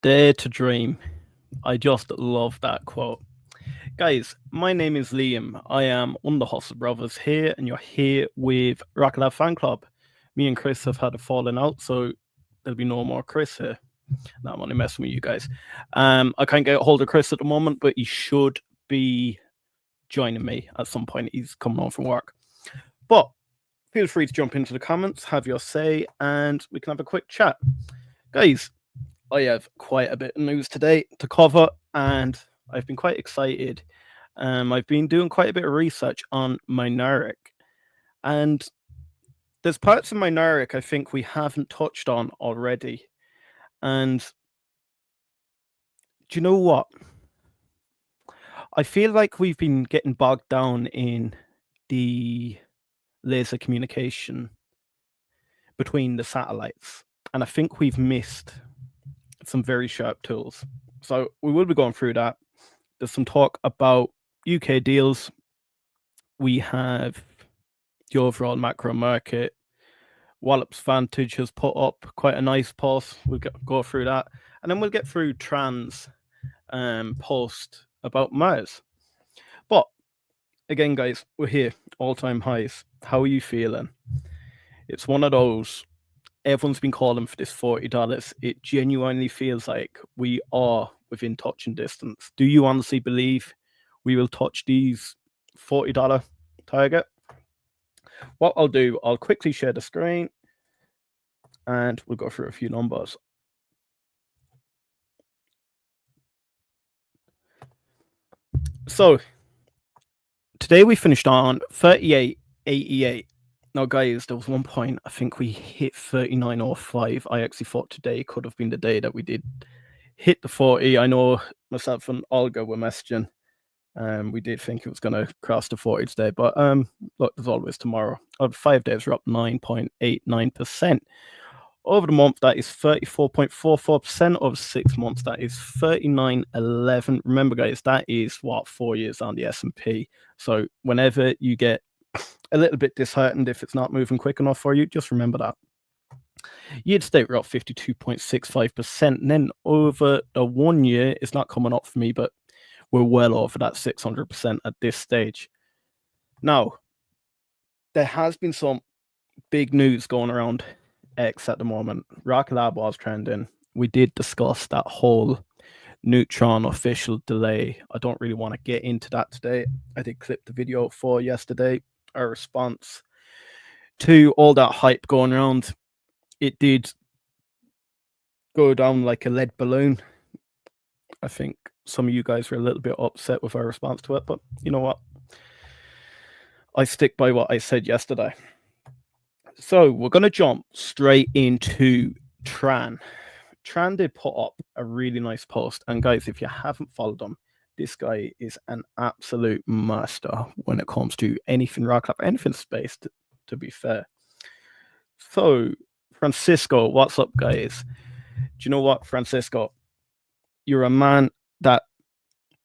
Dare to dream. I just love that quote. Guys, my name is Liam. I am one of the Hustle Brothers here, and you're here with RKLB Fan Club. Me and Chris have had a falling out, so there'll be no more Chris here. No, I'm only messing with you guys. I can't get a hold of Chris at the moment, but he should be joining me at some point. He's coming home from work. But feel free to jump into the comments, have your say, and we can have a quick chat. Guys, I have quite a bit of news today to cover, and I've been quite excited. I've been doing quite a bit of research on Mynaric, and there's parts of Mynaric I think we haven't touched on already. And do you know what? I feel like we've been getting bogged down in the laser communication between the satellites, and I think we've missed some very sharp tools. So we will be going through that. There's some talk about UK deals. We have the overall macro market. Wallops Vantage has put up quite a nice post. We'll go through that. And then we'll get through Tran's post about Mars. But again, guys, we're here, all-time highs. How are you feeling? It's one of those, everyone's been calling for this $40. It genuinely feels like we are within touching distance. Do you honestly believe we will touch these $40 target? What I'll do, I'll quickly share the screen and we'll go through a few numbers. So today we finished on 38.88. Now, guys, there was one point I think we hit 39.05. I actually thought today could have been the day that we did hit the 40. I know myself and Olga were messaging. We did think it was going to cross the 40 today, but look, there's always tomorrow. Over 5 days, we're up 9.89%. Over the month, that is 34.44%. Over 6 months, that is 39.11. Remember, guys, that is what 4 years on the S&P. So whenever you get a little bit disheartened if it's not moving quick enough for you, just remember that. Year to date, we're up 52.65%. And then over the 1 year, it's not coming up for me, but we're well over that 600% at this stage. Now, there has been some big news going around X at the moment. RKLB was trending. We did discuss that whole Neutron official delay. I don't really want to get into that today. I did clip the video for yesterday. Our response to all that hype going around. It did go down like a lead balloon. I think some of you guys were a little bit upset with our response to it, but you know what? I stick by what I said yesterday. So we're going to jump straight into Tran. Tran did put up a really nice post. And guys, if you haven't followed him, this guy is an absolute master when it comes to anything RKLB, anything space, to be fair. So, Francisco, what's up, guys? Do you know what, Francisco? You're a man that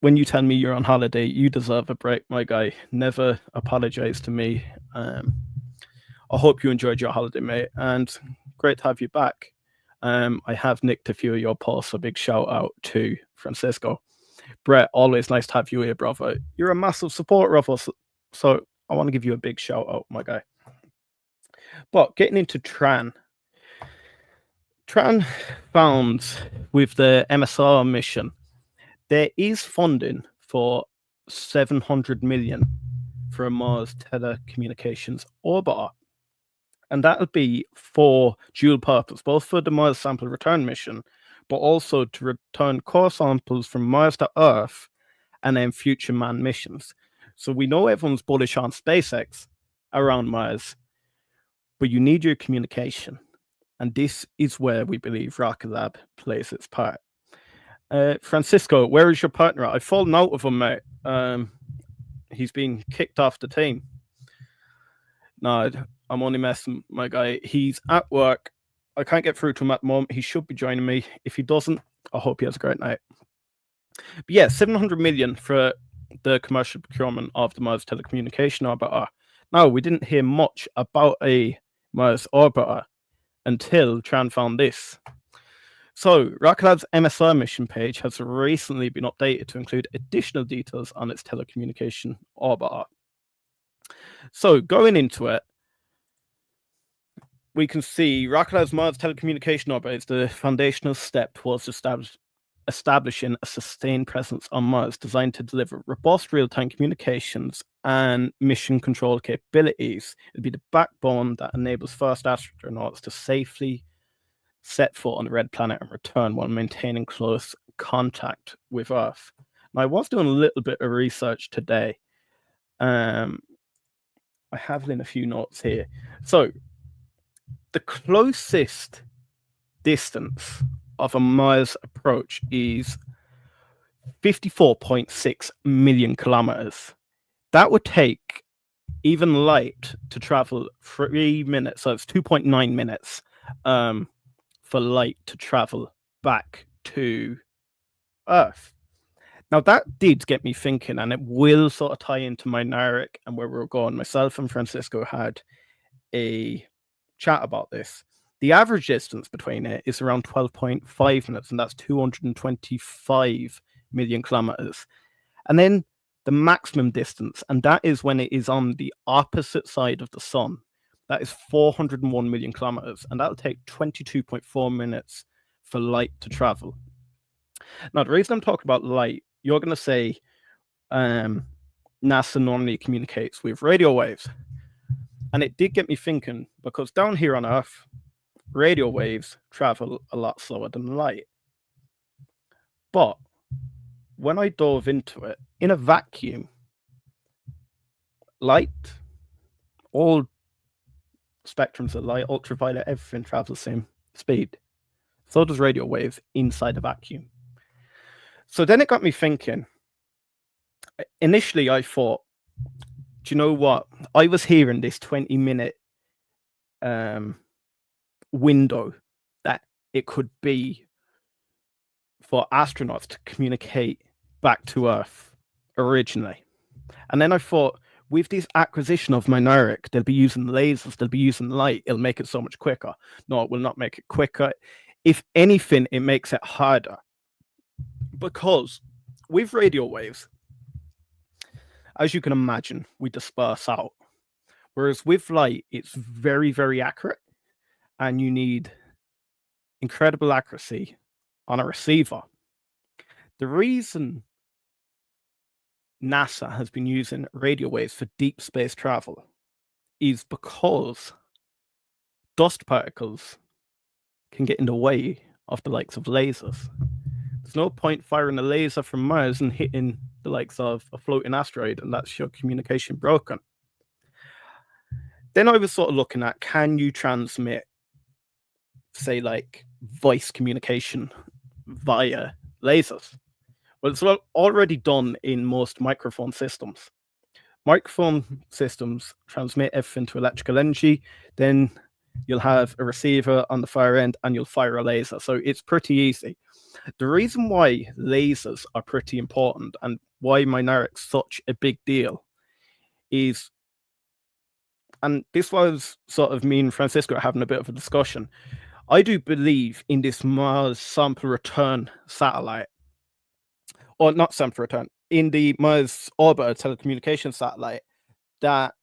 when you tell me you're on holiday, you deserve a break, my guy. Never apologize to me. I hope you enjoyed your holiday, mate, and great to have you back. I have nicked a few of your posts. A big shout out to Francisco. Brett, always nice to have you here, brother. You're a massive supporter of us, so I want to give you a big shout out, my guy. But getting into Tran found with the MSR mission, there is funding for 700 million for a Mars telecommunications orbiter. And that'll be for dual purpose, both for the Mars sample return mission, but also to return core samples from Mars to Earth and then future manned missions. So we know everyone's bullish on SpaceX around Mars, but you need your communication. And this is where we believe RKLB plays its part. Francisco, where is your partner? I've fallen out with him, mate. He's been kicked off the team. No, I'm only messing, my guy. He's at work. I can't get through to him at the moment. He should be joining me. If he doesn't, I hope he has a great night. But yeah, 700 million for the commercial procurement of the Mars telecommunication orbiter. Now, we didn't hear much about a Mars orbiter until Tran found this. So, RKLB's MSR mission page has recently been updated to include additional details on its telecommunication orbiter. So, going into it, we can see RKLB's Mars telecommunication orbiter is the foundational step towards establishing a sustained presence on Mars designed to deliver robust real-time communications and mission control capabilities. It'll be the backbone that enables first astronauts to safely set foot on the red planet and return while maintaining close contact with Earth. Now, I was doing a little bit of research today. I have in a few notes here. So, the closest distance of a Mars approach is 54.6 million kilometers. That would take even light to travel 3 minutes, so it's 2.9 minutes for light to travel back to Earth. Now, that did get me thinking, and it will sort of tie into Mynaric and where we're going. Myself and Francisco had a chat about this. The average distance between it is around 12.5 minutes, and that's 225 million kilometers. And then the maximum distance, and that is when it is on the opposite side of the sun, that is 401 million kilometers, and that'll take 22.4 minutes for light to travel. Now, the reason I'm talking about light, you're going to say NASA normally communicates with radio waves. And it did get me thinking, because down here on Earth, radio waves travel a lot slower than light. But when I dove into it, in a vacuum, light, all spectrums of light, ultraviolet, everything travels the same speed. So does radio waves inside a vacuum. So then it got me thinking. Initially, I thought, do you know what? I was hearing this 20-minute window that it could be for astronauts to communicate back to Earth originally. And then I thought, with this acquisition of Mynaric, they'll be using lasers, they'll be using light, it'll make it so much quicker. No, it will not make it quicker. If anything, it makes it harder. Because with radio waves, as you can imagine, we disperse out. Whereas with light, it's very, very accurate. And you need incredible accuracy on a receiver. The reason NASA has been using radio waves for deep space travel is because dust particles can get in the way of the likes of lasers. There's no point firing a laser from Mars and hitting the likes of a floating asteroid, and that's your communication broken. Then I was sort of looking at, can you transmit, say, like voice communication via lasers? Well, it's already done in most microphone systems. Microphone systems transmit everything to electrical energy, then you'll have a receiver on the far end and you'll fire a laser. So it's pretty easy. The reason why lasers are pretty important and why Mynaric's such a big deal is, and this was sort of me and Francisco having a bit of a discussion, I do believe in this Mars sample return satellite, or not sample return, in the Mars orbiter telecommunication satellite, that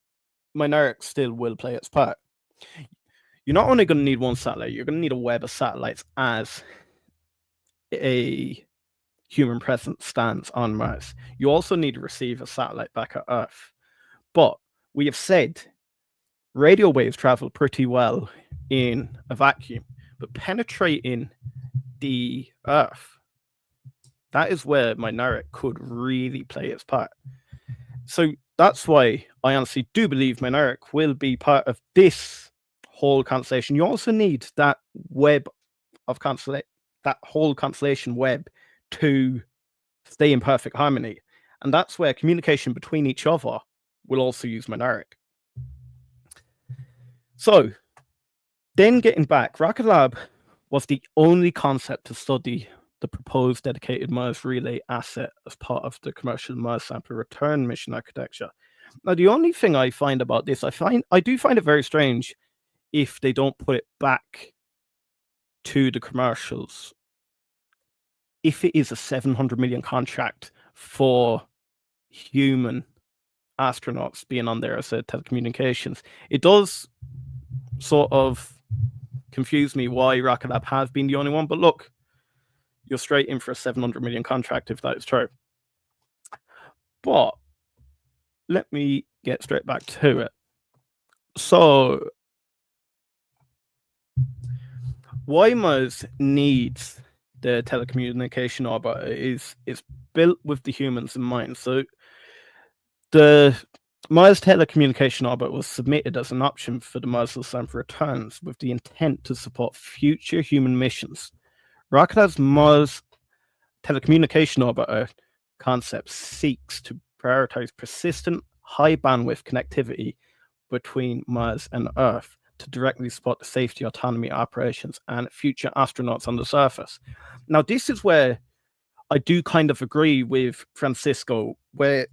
Mynaric still will play its part. You're not only going to need one satellite, you're going to need a web of satellites as a human presence stands on Mars. You also need to receive a satellite back at Earth. But we have said radio waves travel pretty well in a vacuum, but penetrating the Earth, that is where Mynaric could really play its part. So that's why I honestly do believe Mynaric will be part of this whole constellation. You also need that web of that whole constellation web to stay in perfect harmony. And that's where communication between each other will also use Mynaric. So then getting back, RKLB was the only concept to study the proposed dedicated Mars relay asset as part of the commercial Mars sample return mission architecture. Now, the only thing I find about this, I do find it very strange if they don't put it back to the commercials if it is a 700 million contract for human astronauts being on there as a telecommunications, it does sort of confuse me why Rocket Lab has been the only one. But look, you're straight in for a 700 million contract if that is true. But let me get straight back to it. So, why Mars needs the telecommunication orbiter is built with the humans in mind. So, the Mars telecommunication orbit was submitted as an option for the Mars sample returns with the intent to support future human missions. Rocket Lab's Mars telecommunication orbiter concept seeks to prioritize persistent, high bandwidth connectivity between Mars and Earth to directly support the safety, autonomy, operations, and future astronauts on the surface. Now, this is where I do kind of agree with Francisco, where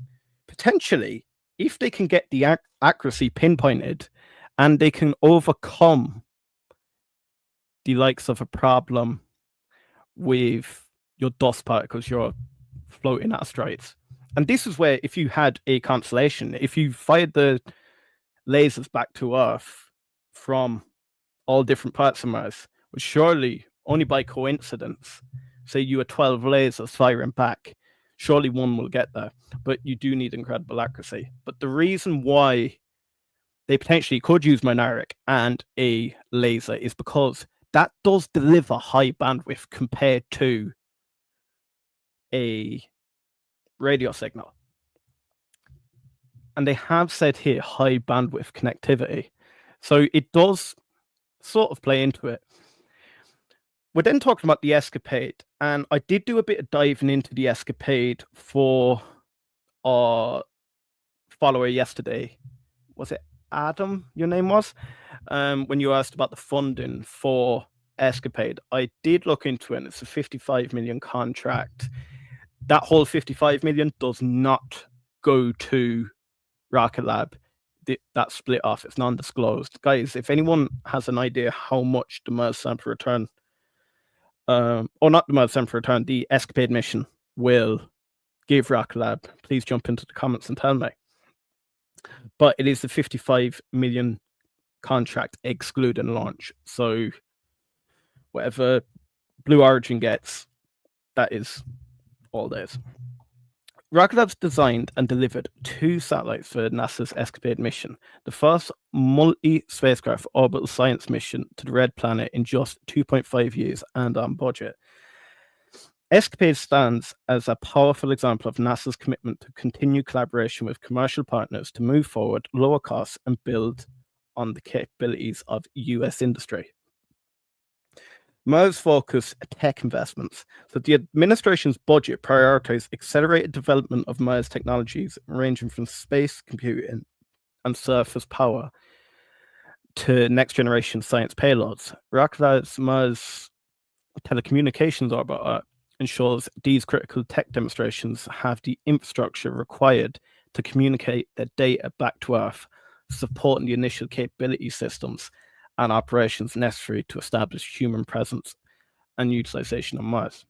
potentially, if they can get the accuracy pinpointed and they can overcome the likes of a problem with your dust particles, your floating asteroids. And this is where, if you had a constellation, if you fired the lasers back to Earth from all different parts of Mars, which surely, only by coincidence, say you had 12 lasers firing back, surely one will get there. But you do need incredible accuracy. But the reason why they potentially could use Mynaric and a laser is because that does deliver high bandwidth compared to a radio signal. And they have said here high bandwidth connectivity. So it does sort of play into it. We're then talking about the Escapade, and I did do a bit of diving into the Escapade for our follower yesterday. Was it Adam, your name was? When you asked about the funding for Escapade, I did look into it, and it's a 55 million contract. That whole 55 million does not go to Rocket Lab. That's split off. It's non-disclosed. Guys, if anyone has an idea how much the Mars sample return, or not the Mars sample return, the Escapade mission will give Rocket Lab, please jump into the comments and tell me. But it is the 55 million contract excluding launch. So whatever Blue Origin gets, that is all theirs. Rocket Lab's designed and delivered 2 satellites for NASA's Escapade mission, the first multi-spacecraft orbital science mission to the Red Planet in just 2.5 years and on budget. Escapade stands as a powerful example of NASA's commitment to continue collaboration with commercial partners to move forward, lower costs, and build on the capabilities of US industry. Mars focus tech investments. So the administration's budget prioritized accelerated development of Mars technologies ranging from space computing and surface power to next generation science payloads. Rocket Lab's Mars telecommunications orbiter ensures these critical tech demonstrations have the infrastructure required to communicate their data back to Earth, supporting the initial capability systems and operations necessary to establish human presence and utilization on Mars.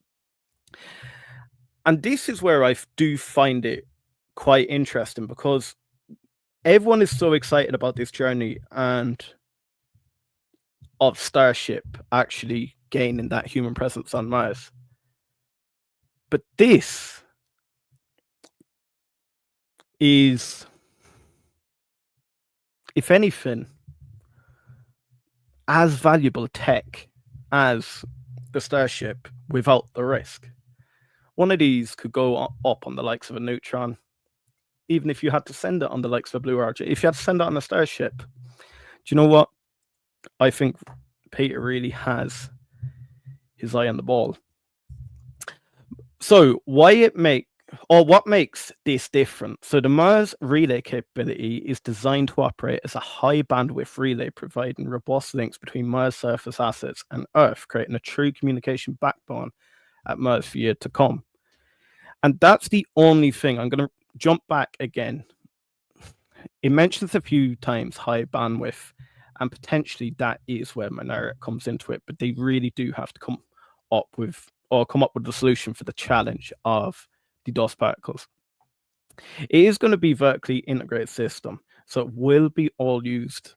And this is where I do find it quite interesting, because everyone is so excited about this journey and of Starship actually gaining that human presence on Mars. But this is, if anything, as valuable tech as the Starship without the risk. One of these could go up on the likes of a Neutron, even if you had to send it on the likes of a Blue Origin. If you had to send it on a Starship, do you know what? I think Peter really has his eye on the ball. So what makes this different? So the Mars relay capability is designed to operate as a high bandwidth relay, providing robust links between Mars surface assets and Earth, creating a true communication backbone at Mars for years to come. And that's the only thing. I'm going to jump back again. It mentions a few times high bandwidth, and potentially that is where Mynaric comes into it, but they really do have to come up with or come up with the solution for the challenge of the dust particles. It is going to be vertically integrated system, so it will be all used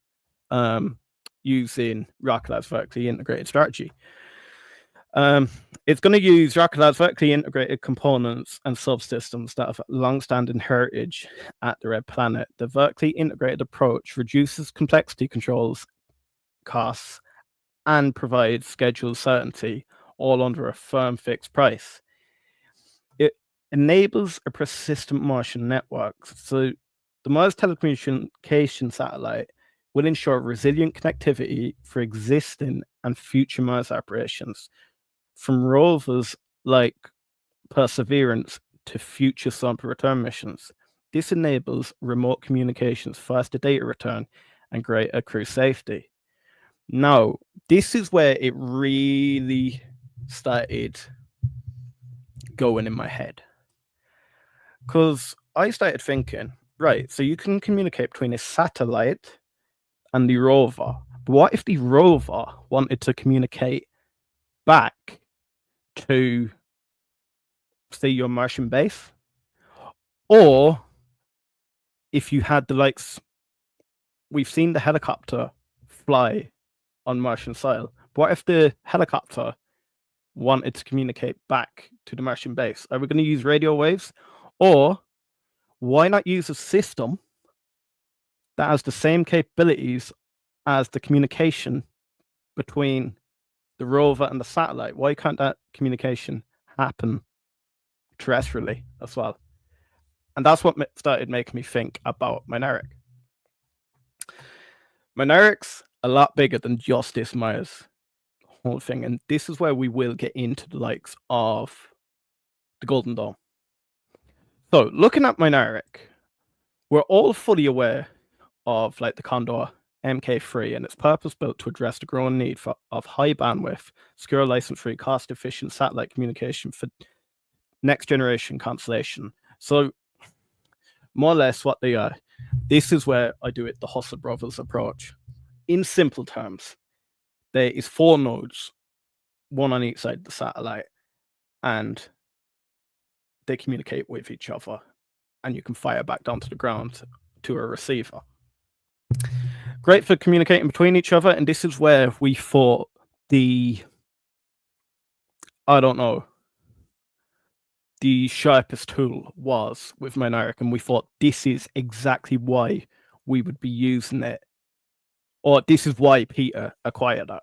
using RKLB's vertically integrated strategy. It's going to use RKLB's vertically integrated components and subsystems that have long-standing heritage at the Red Planet. The vertically integrated approach reduces complexity, controls costs, and provides schedule certainty, all under a firm fixed price. It enables a persistent Martian network. So the Mars telecommunication satellite will ensure resilient connectivity for existing and future Mars operations, from rovers like Perseverance to future sample return missions. This enables remote communications, faster data return, and greater crew safety. Now, this is where it really started going in my head. Because I started thinking, right, so you can communicate between a satellite and the rover. But what if the rover wanted to communicate back to, say, your Martian base? Or if you had the likes, we've seen the helicopter fly on Martian soil. What if the helicopter wanted to communicate back to the Martian base? Are we going to use radio waves? Or why not use a system that has the same capabilities as the communication between the rover and the satellite? Why can't that communication happen terrestrially as well? And that's what started making me think about Mynaric. Mynaric's a lot bigger than just this Mars whole thing, and this is where we will get into the likes of the Golden Dome. So looking at Mynaric, we're all fully aware of like the Condor Mk3 and its purpose built to address the growing need of high bandwidth, secure, license-free, cost-efficient satellite communication for next generation constellation. So more or less what they are. This is where I do it the Hustle Brothers approach. In simple terms, there is 4 nodes, one on each side of the satellite, and they communicate with each other, and you can fire back down to the ground to a receiver. Great for communicating between each other, and this is where we thought the sharpest tool was with Mynaric, and we thought this is exactly why we would be using it, or this is why Peter acquired it.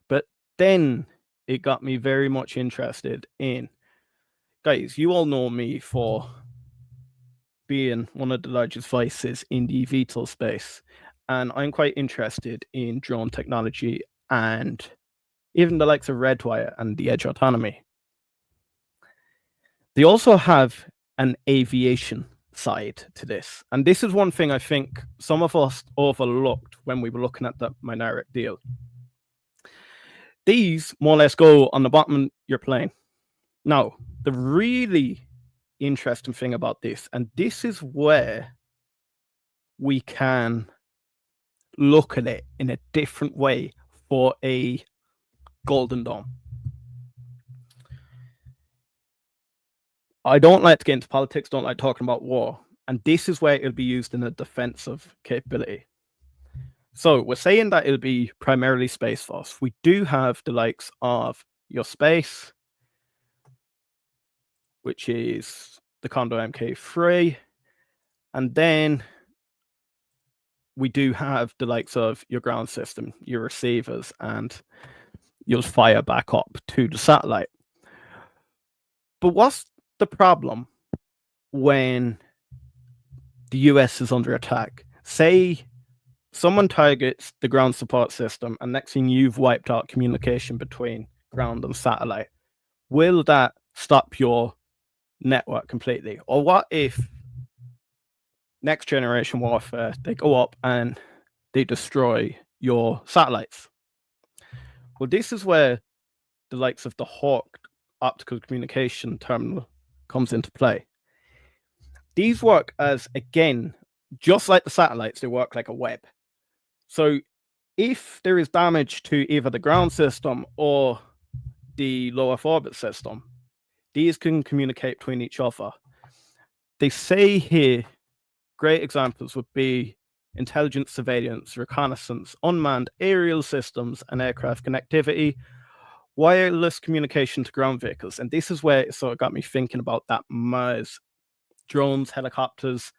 But then it got me very much interested in, guys, you all know me for being one of the largest voices in the VTOL space, and I'm quite interested in drone technology and even the likes of Redwire and the Edge Autonomy. They also have an aviation side to this. And this is one thing I think some of us overlooked when we were looking at the Mynaric deal. These more or less go on the bottom of your plane. Now, the really interesting thing about this, and this is where we can look at it in a different way for a Golden Dome. I don't like to get into politics, don't like talking about war. And this is where it'll be used in a defensive capability. So we're saying that it'll be primarily Space Force. We do have the likes of your space, which is the Condor Mk3. And then we do have the likes of your ground system, your receivers, and you'll fire back up to the satellite. But what's the problem when the US is under attack? Say someone targets the ground support system, and next thing you've wiped out communication between ground and satellite. Will that stop your network completely? Or what if next generation warfare, they go up and they destroy your satellites? Well, this is where the likes of the Hawk optical communication terminal comes into play. These work as, again, just like the satellites, they work like a web. So if there is damage to either the ground system or the low Earth orbit system. These can communicate between each other. They say here, great examples would be intelligence, surveillance, reconnaissance, unmanned aerial systems, and aircraft connectivity, wireless communication to ground vehicles. And this is where it sort of got me thinking about that Mars. Drones, helicopters,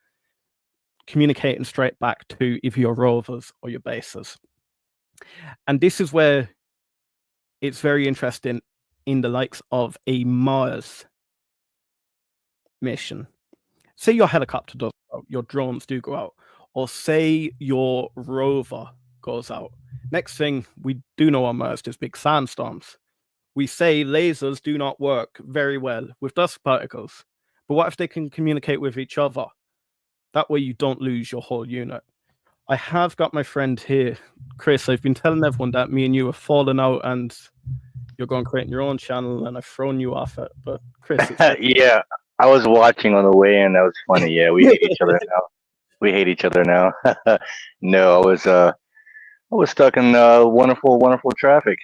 communicating straight back to either your rovers or your bases. And this is where it's very interesting in the likes of a Mars mission. Say your helicopter does go out, your drones do go out, or say your rover goes out. Next thing we do know on Mars, there's big sandstorms. We say lasers do not work very well with dust particles. But what if they can communicate with each other? That way you don't lose your whole unit. I have got my friend here, Chris. I've been telling everyone that me and you have fallen out and you're going creating your own channel and I've thrown you off it. But Chris, yeah, I was watching on the way in. That was funny. Yeah, we hate each other now. We hate each other now. No, I was stuck in wonderful traffic.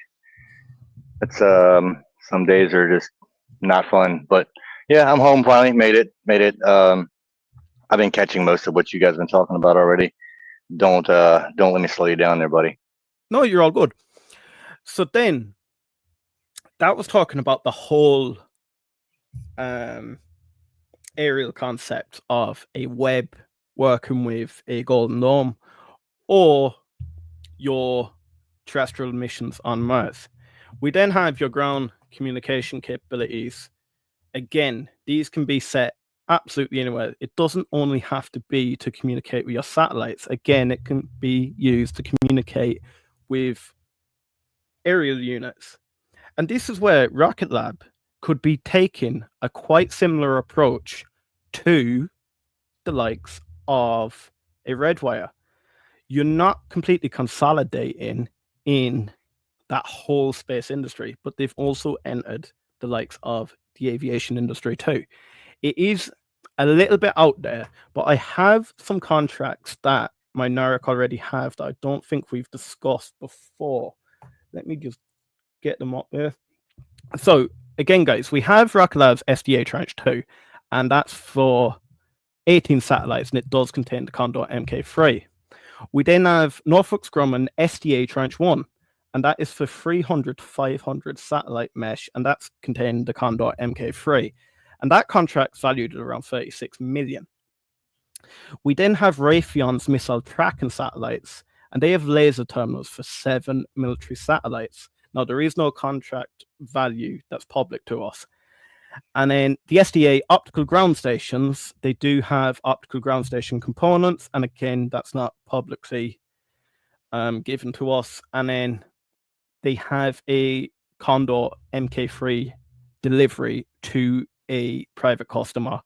It's some days are just not fun, but yeah, I'm home finally. Made it. I've been catching most of what you guys have been talking about already. Don't let me slow you down there, buddy. No, you're all good. So then that was talking about the whole aerial concept of a web working with a golden dome or your terrestrial missions on Mars. We then have your ground communication capabilities. Again, these can be set absolutely anywhere. It doesn't only have to be to communicate with your satellites. Again, it can be used to communicate with aerial units. And this is where Rocket Lab could be taking a quite similar approach to the likes of a Redwire. You're not completely consolidating in that whole space industry, but they've also entered the likes of the aviation industry too. It is a little bit out there, but I have some contracts that my NARIC already have that I don't think we've discussed before. Let me just get them up there. So again, guys, we have Rocket Lab's SDA Tranche 2, and that's for 18 satellites, and it does contain the Condor MK3. We then have Norfolk Grumman SDA Tranche 1, and that is for 300 to 500 satellite mesh, and that's contained the Condor MK3. And that contract's valued at around 36 million. We then have Raytheon's missile tracking satellites, and they have laser terminals for 7 military satellites. Now, there is no contract value that's public to us. And then the SDA optical ground stations, they do have optical ground station components. And again, that's not publicly given to us. And then they have a Condor MK3 delivery to a private customer.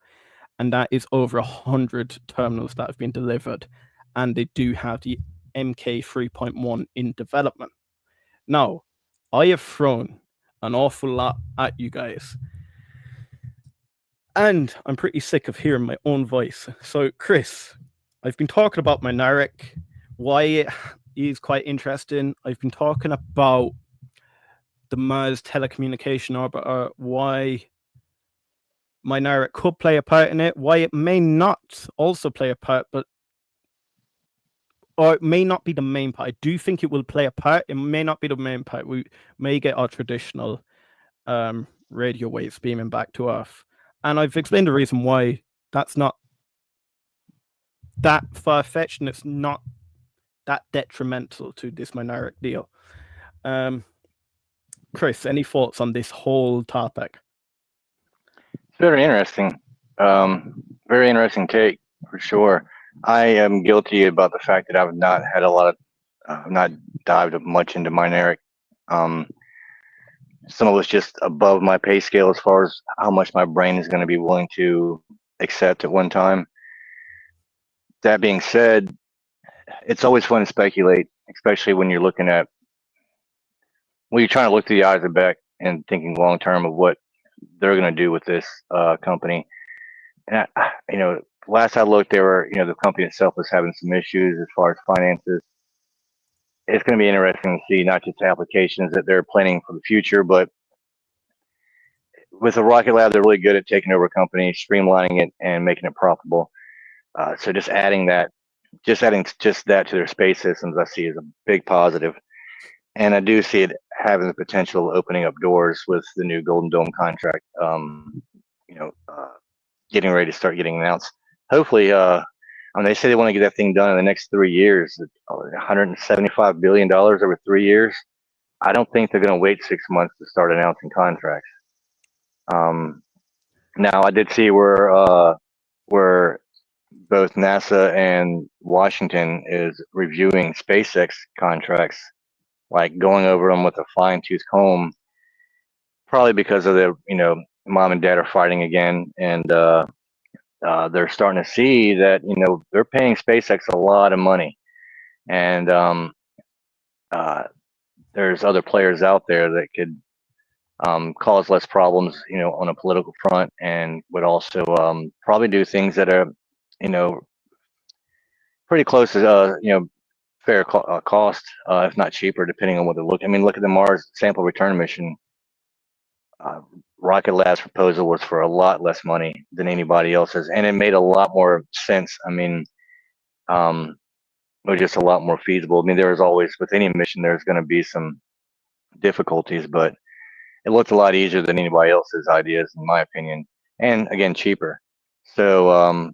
And that is over 100 terminals that have been delivered. And they do have the MK 3.1 in development. Now, I have thrown an awful lot at you guys. And I'm pretty sick of hearing my own voice. So, Chris, I've been talking about my NARIC, why it is quite interesting. I've been talking about the Mars telecommunication orbiter, why my NARIC could play a part in it, why it may not also play a part, or it may not be the main part. I do think it will play a part. It may not be the main part. We may get our traditional radio waves beaming back to Earth. And I've explained the reason why that's not that far-fetched and it's not that detrimental to this my NARIC deal. Chris, any thoughts on this whole topic? Very interesting. Very interesting take for sure. I am guilty about the fact that I've not had a lot of, not dived much into my NARIC. Some of it's just above my pay scale as far as how much my brain is going to be willing to accept at one time. That being said, it's always fun to speculate, especially when you're looking at, when you're trying to look through the eyes of Beck and thinking long term of what they're going to do with this company. And last I looked, they were, the company itself was having some issues as far as finances. It's going to be interesting to see not just the applications that they're planning for the future, but with the Rocket Lab, they're really good at taking over a company, streamlining it, and making it profitable. So just adding that to their space systems, I see as a big positive. And I do see it having the potential of opening up doors with the new Golden Dome contract. Getting ready to start getting announced. Hopefully, they say they want to get that thing done in the next 3 years. $175 billion over 3 years. I don't think they're going to wait 6 months to start announcing contracts. Now, I did see where both NASA and Washington is reviewing SpaceX contracts, like going over them with a fine-tooth comb, probably because of the, mom and dad are fighting again, and they're starting to see that, they're paying SpaceX a lot of money, and there's other players out there that could cause less problems, on a political front, and would also probably do things that are, pretty close to, fair cost, if not cheaper, depending on what they look. I mean, look at the Mars sample return mission. Rocket Lab's proposal was for a lot less money than anybody else's, and it made a lot more sense. I mean, it was just a lot more feasible. I mean, there was always, with any mission, there's going to be some difficulties, but it looked a lot easier than anybody else's ideas, in my opinion, and again, cheaper. So,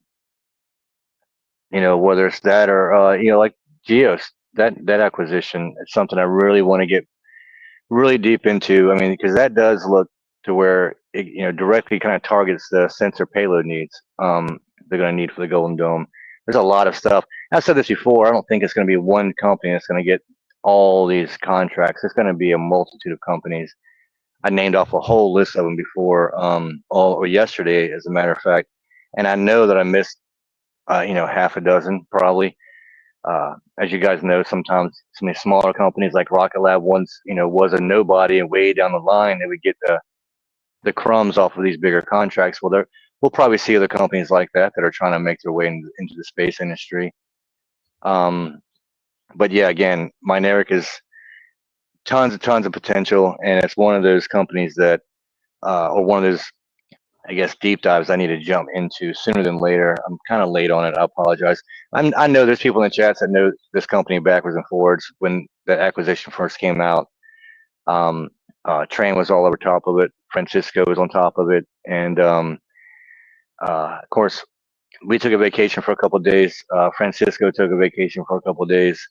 whether it's that or like Geos, that acquisition, it's something I really want to get really deep into. I mean, because that does look to where it, directly kind of targets the sensor payload needs they're going to need for the Golden Dome. There's a lot of stuff. I've said this before. I don't think it's going to be one company that's going to get all these contracts. It's going to be a multitude of companies. I named off a whole list of them before, or yesterday, as a matter of fact, and I know that I missed, half a dozen probably. As you guys know, sometimes some of these smaller companies like Rocket Lab once, was a nobody, and way down the line they would get the crumbs off of these bigger contracts. Well, we'll probably see other companies like that are trying to make their way into the space industry. But yeah, again, Mynaric is tons of potential, and it's one of those companies that, or one of those, I guess, deep dives I need to jump into sooner than later. I'm kind of late on it. I apologize. I know there's people in the chats that know this company backwards and forwards. When the acquisition first came out, Train was all over top of it. Francisco was on top of it, and of course, we took a vacation for a couple of days. Francisco took a vacation for a couple of days.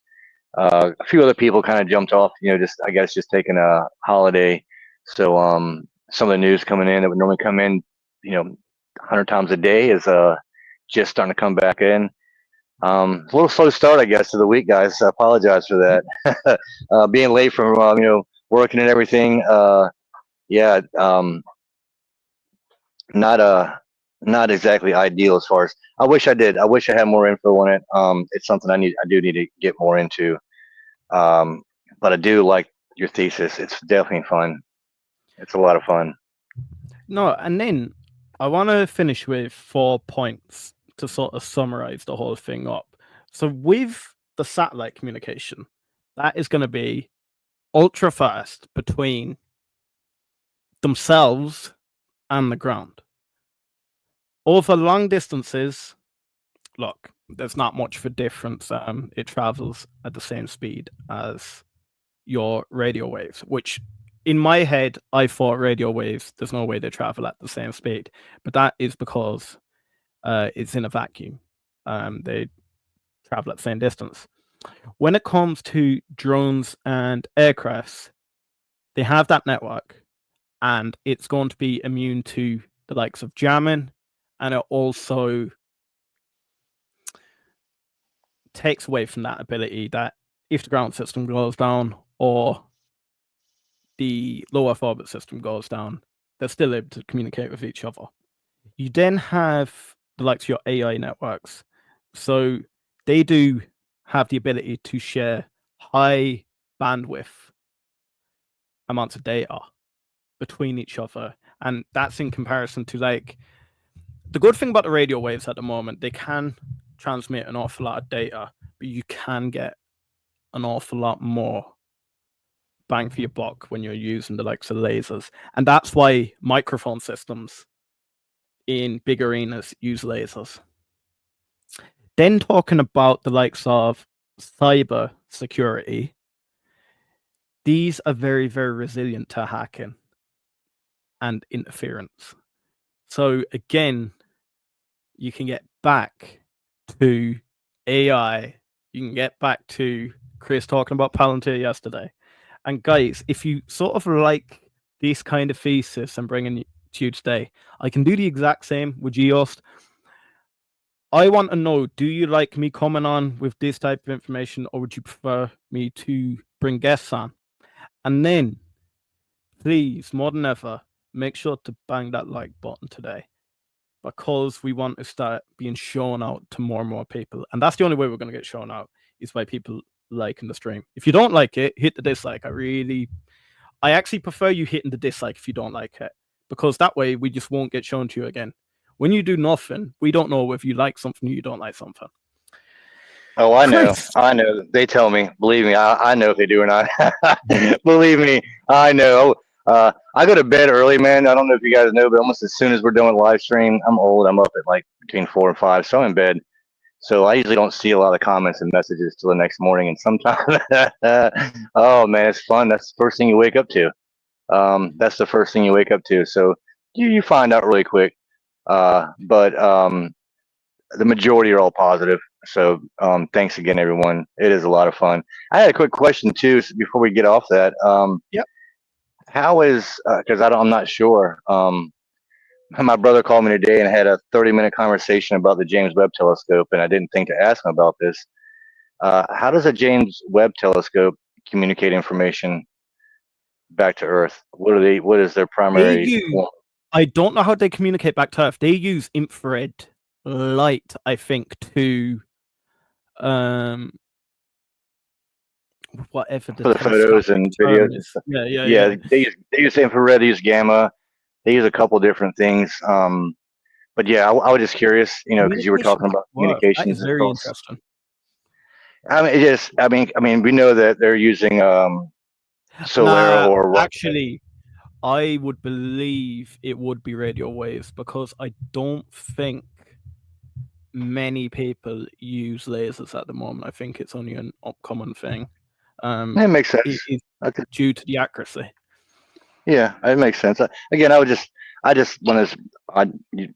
A few other people kind of jumped off, just taking a holiday. So some of the news coming in that would normally come in, 100 times a day is just starting to come back in. A little slow start, I guess, to the week, guys. I apologize for that. Being late from working and everything. Not exactly ideal as far as I wish I did. I wish I had more info on it. It's something I do need to get more into. But I do like your thesis. It's definitely fun. It's a lot of fun. No, and then I want to finish with 4 points to sort of summarize the whole thing up. So with the satellite communication, that is going to be ultra fast between themselves and the ground. Over long distances, look, there's not much of a difference. It travels at the same speed as your radio waves, which in my head, I thought radio waves, there's no way they travel at the same speed. But that is because it's in a vacuum. They travel at the same distance. When it comes to drones and aircrafts, they have that network, and it's going to be immune to the likes of jamming, and it also takes away from that ability that if the ground system goes down or the low Earth orbit system goes down, they're still able to communicate with each other. You then have the likes of your AI networks. So they do have the ability to share high bandwidth amounts of data between each other. And that's in comparison to, like, the good thing about the radio waves at the moment, they can transmit an awful lot of data, but you can get an awful lot more bang for your buck when you're using the likes of lasers. And that's why microphone systems in big arenas use lasers. Then talking about the likes of cyber security, these are very, very resilient to hacking and interference. So again, you can get back to AI. You can get back to Chris talking about Palantir yesterday. And guys, if you sort of like this kind of thesis I'm bringing to you today, I can do the exact same with Geost. I want to know, do you like me coming on with this type of information, or would you prefer me to bring guests on? And then, please, more than ever, make sure to bang that like button today, because we want to start being shown out to more and more people. And that's the only way we're going to get shown out, is by people liking the stream. If you don't like it, hit the dislike. I actually prefer you hitting the dislike if you don't like it, because that way we just won't get shown to you again. When you do nothing, we don't know if you like something or you don't like something. Oh, I know. Chris. I know. They tell me. Believe me, I know if they do or not. Believe me, I know. I go to bed early, man. I don't know if you guys know, but almost as soon as we're doing live stream, I'm old. I'm up at like between 4 and 5, so I'm in bed. So I usually don't see a lot of comments and messages till the next morning. And sometimes, oh man, it's fun. That's the first thing you wake up to. That's the first thing you wake up to. So you find out really quick. But the majority are all positive. So thanks again, everyone. It is a lot of fun. I had a quick question too before we get off that. Yep. How is because I'm not sure. My brother called me today and had a 30-minute conversation about the James Webb Telescope, and I didn't think to ask him about this. How does a James Webb Telescope communicate information back to Earth? What is their primary form? I don't know how they communicate back to Earth. They use infrared light, I think, to whatever for the photos and videos. Is. Yeah. They use infrared, they use gamma, they use a couple different things. But yeah, I was just curious, because you were talking about communications. That is very interesting. I mean, we know that they're using solar or actually. I would believe it would be radio waves, because I don't think many people use lasers at the moment. I think it's only an upcoming thing. It makes sense. Due to the accuracy. Yeah, it makes sense. Again, I just want to,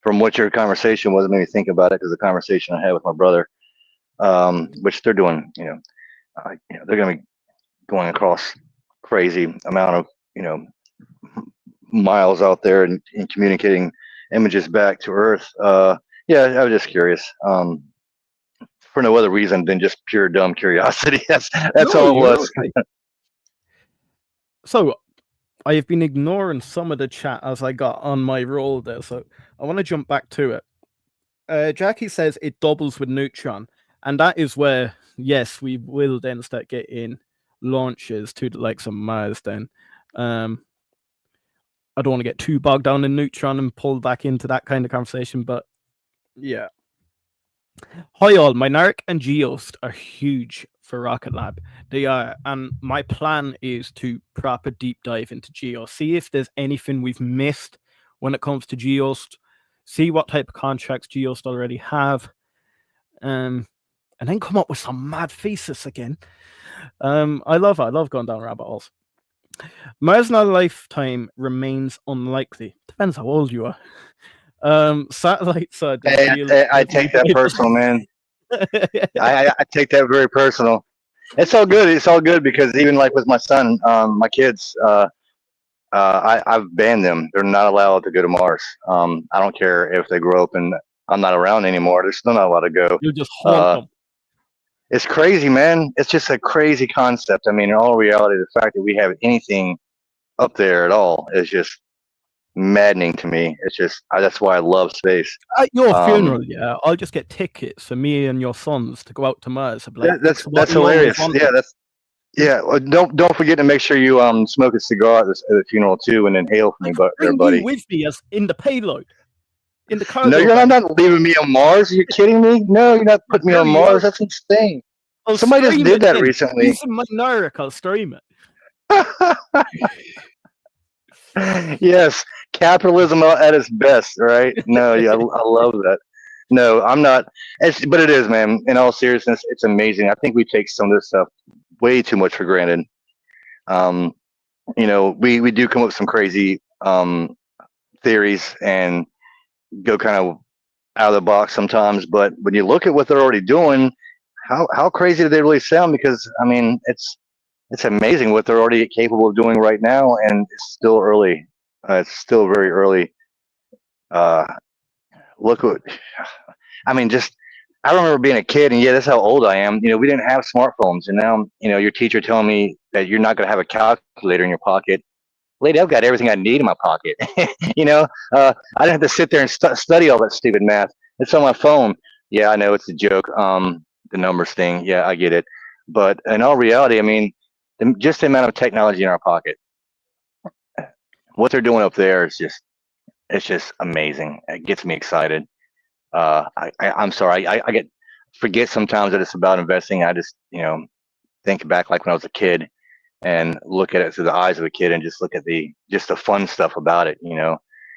from what your conversation was, it made me think about it, because the conversation I had with my brother, which they're doing, they're going to be going across crazy amount of, miles out there and communicating images back to Earth. Yeah, I was just curious, for no other reason than just pure dumb curiosity. That's all it was. Okay. So I have been ignoring some of the chat as I got on my roll there, so I want to jump back to it. Jackie says it doubles with Neutron, and that is where, yes, we will then start getting launches to the likes of Mars then. I don't want to get too bogged down in Neutron and pull back into that kind of conversation, but yeah. Hi all, Mynaric and Geost are huge for Rocket Lab. They are, and my plan is to proper deep dive into Geost, see if there's anything we've missed when it comes to Geost, see what type of contracts Geost already have, and then come up with some mad thesis again. I love going down rabbit holes. Mars in our lifetime remains unlikely. Depends how old you are. Satellites are. I take that personal, man. I take that very personal. It's all good. It's all good, because even like with my son, my kids, I've banned them. They're not allowed to go to Mars. I don't care if they grow up and I'm not around anymore. They're still not allowed to go. You just haunt them. It's crazy, man. It's just a crazy concept. I mean, in all reality, the fact that we have anything up there at all is just maddening to me. It's just that's why I love space. At your funeral, yeah, I'll just get tickets for me and your sons to go out to Mars. Like, that's hilarious. Yeah, Well, don't forget to make sure you smoke a cigar at the funeral too, and inhale from your buddy. You with me as in the payload. In the cargo. No, you're not leaving me on Mars. Are you kidding me? No, you're not putting me on Mars. That's insane. Somebody just did that recently. Using Mynaric, I'll stream it. Yes, capitalism at its best, right? No, yeah, I love that. No, I'm not. But it is, man. In all seriousness, it's amazing. I think we take some of this stuff way too much for granted. Um, we do come up with some crazy theories and go kind of out of the box sometimes. But when you look at what they're already doing, how crazy do they really sound? Because I mean, it's amazing what they're already capable of doing right now, and it's still early. It's still very early. Uh, look what I mean. Just I remember being a kid, and yeah, that's how old I am. We didn't have smartphones, and now your teacher telling me that you're not going to have a calculator in your pocket. Lady, I've got everything I need in my pocket. I didn't have to sit there and study all that stupid math. It's on my phone. Yeah, I know it's a joke. The numbers thing. Yeah, I get it. But in all reality, I mean, just the amount of technology in our pocket, what they're doing up there is it's just amazing. It gets me excited. I'm sorry. I get forget sometimes that it's about investing. I just think back like when I was a kid and look at it through the eyes of a kid and just look at the fun stuff about it.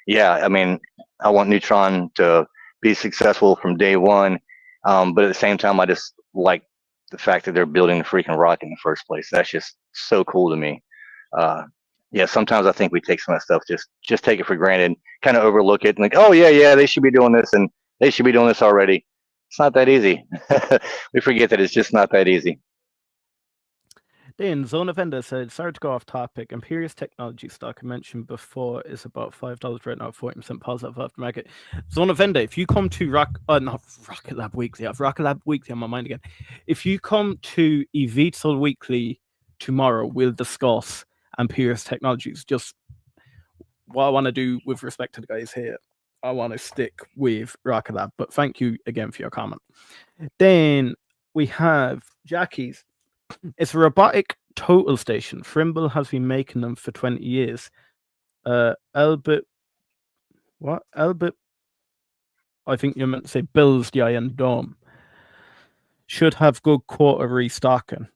Yeah, I mean, I want Neutron to be successful from day one, but at the same time, I just like the fact that they're building the freaking rocket in the first place. That's just so cool to me. Yeah, sometimes I think we take some of that stuff, just take it for granted, kind of overlook it, and like, oh yeah, they should be doing this, and they should be doing this already. It's not that easy. We forget that it's just not that easy. Then Zone of Ender said, sorry to go off topic. Imperious Technology stock I mentioned before is about $5 right now, 40% positive after market. Zone of Ender, if you come to not Rocket Lab Weekly, I have Rocket Lab Weekly on my mind again. If you come to eVTOL Weekly tomorrow, we'll discuss Imperious Technologies. Just what I want to do with respect to the guys here, I want to stick with Rocket Lab. But thank you again for your comment. Then we have Jackie's. It's a robotic total station. Frimble has been making them for 20 years. Albert, I think you meant to say builds the Iron Dome. Should have good quarter restocking.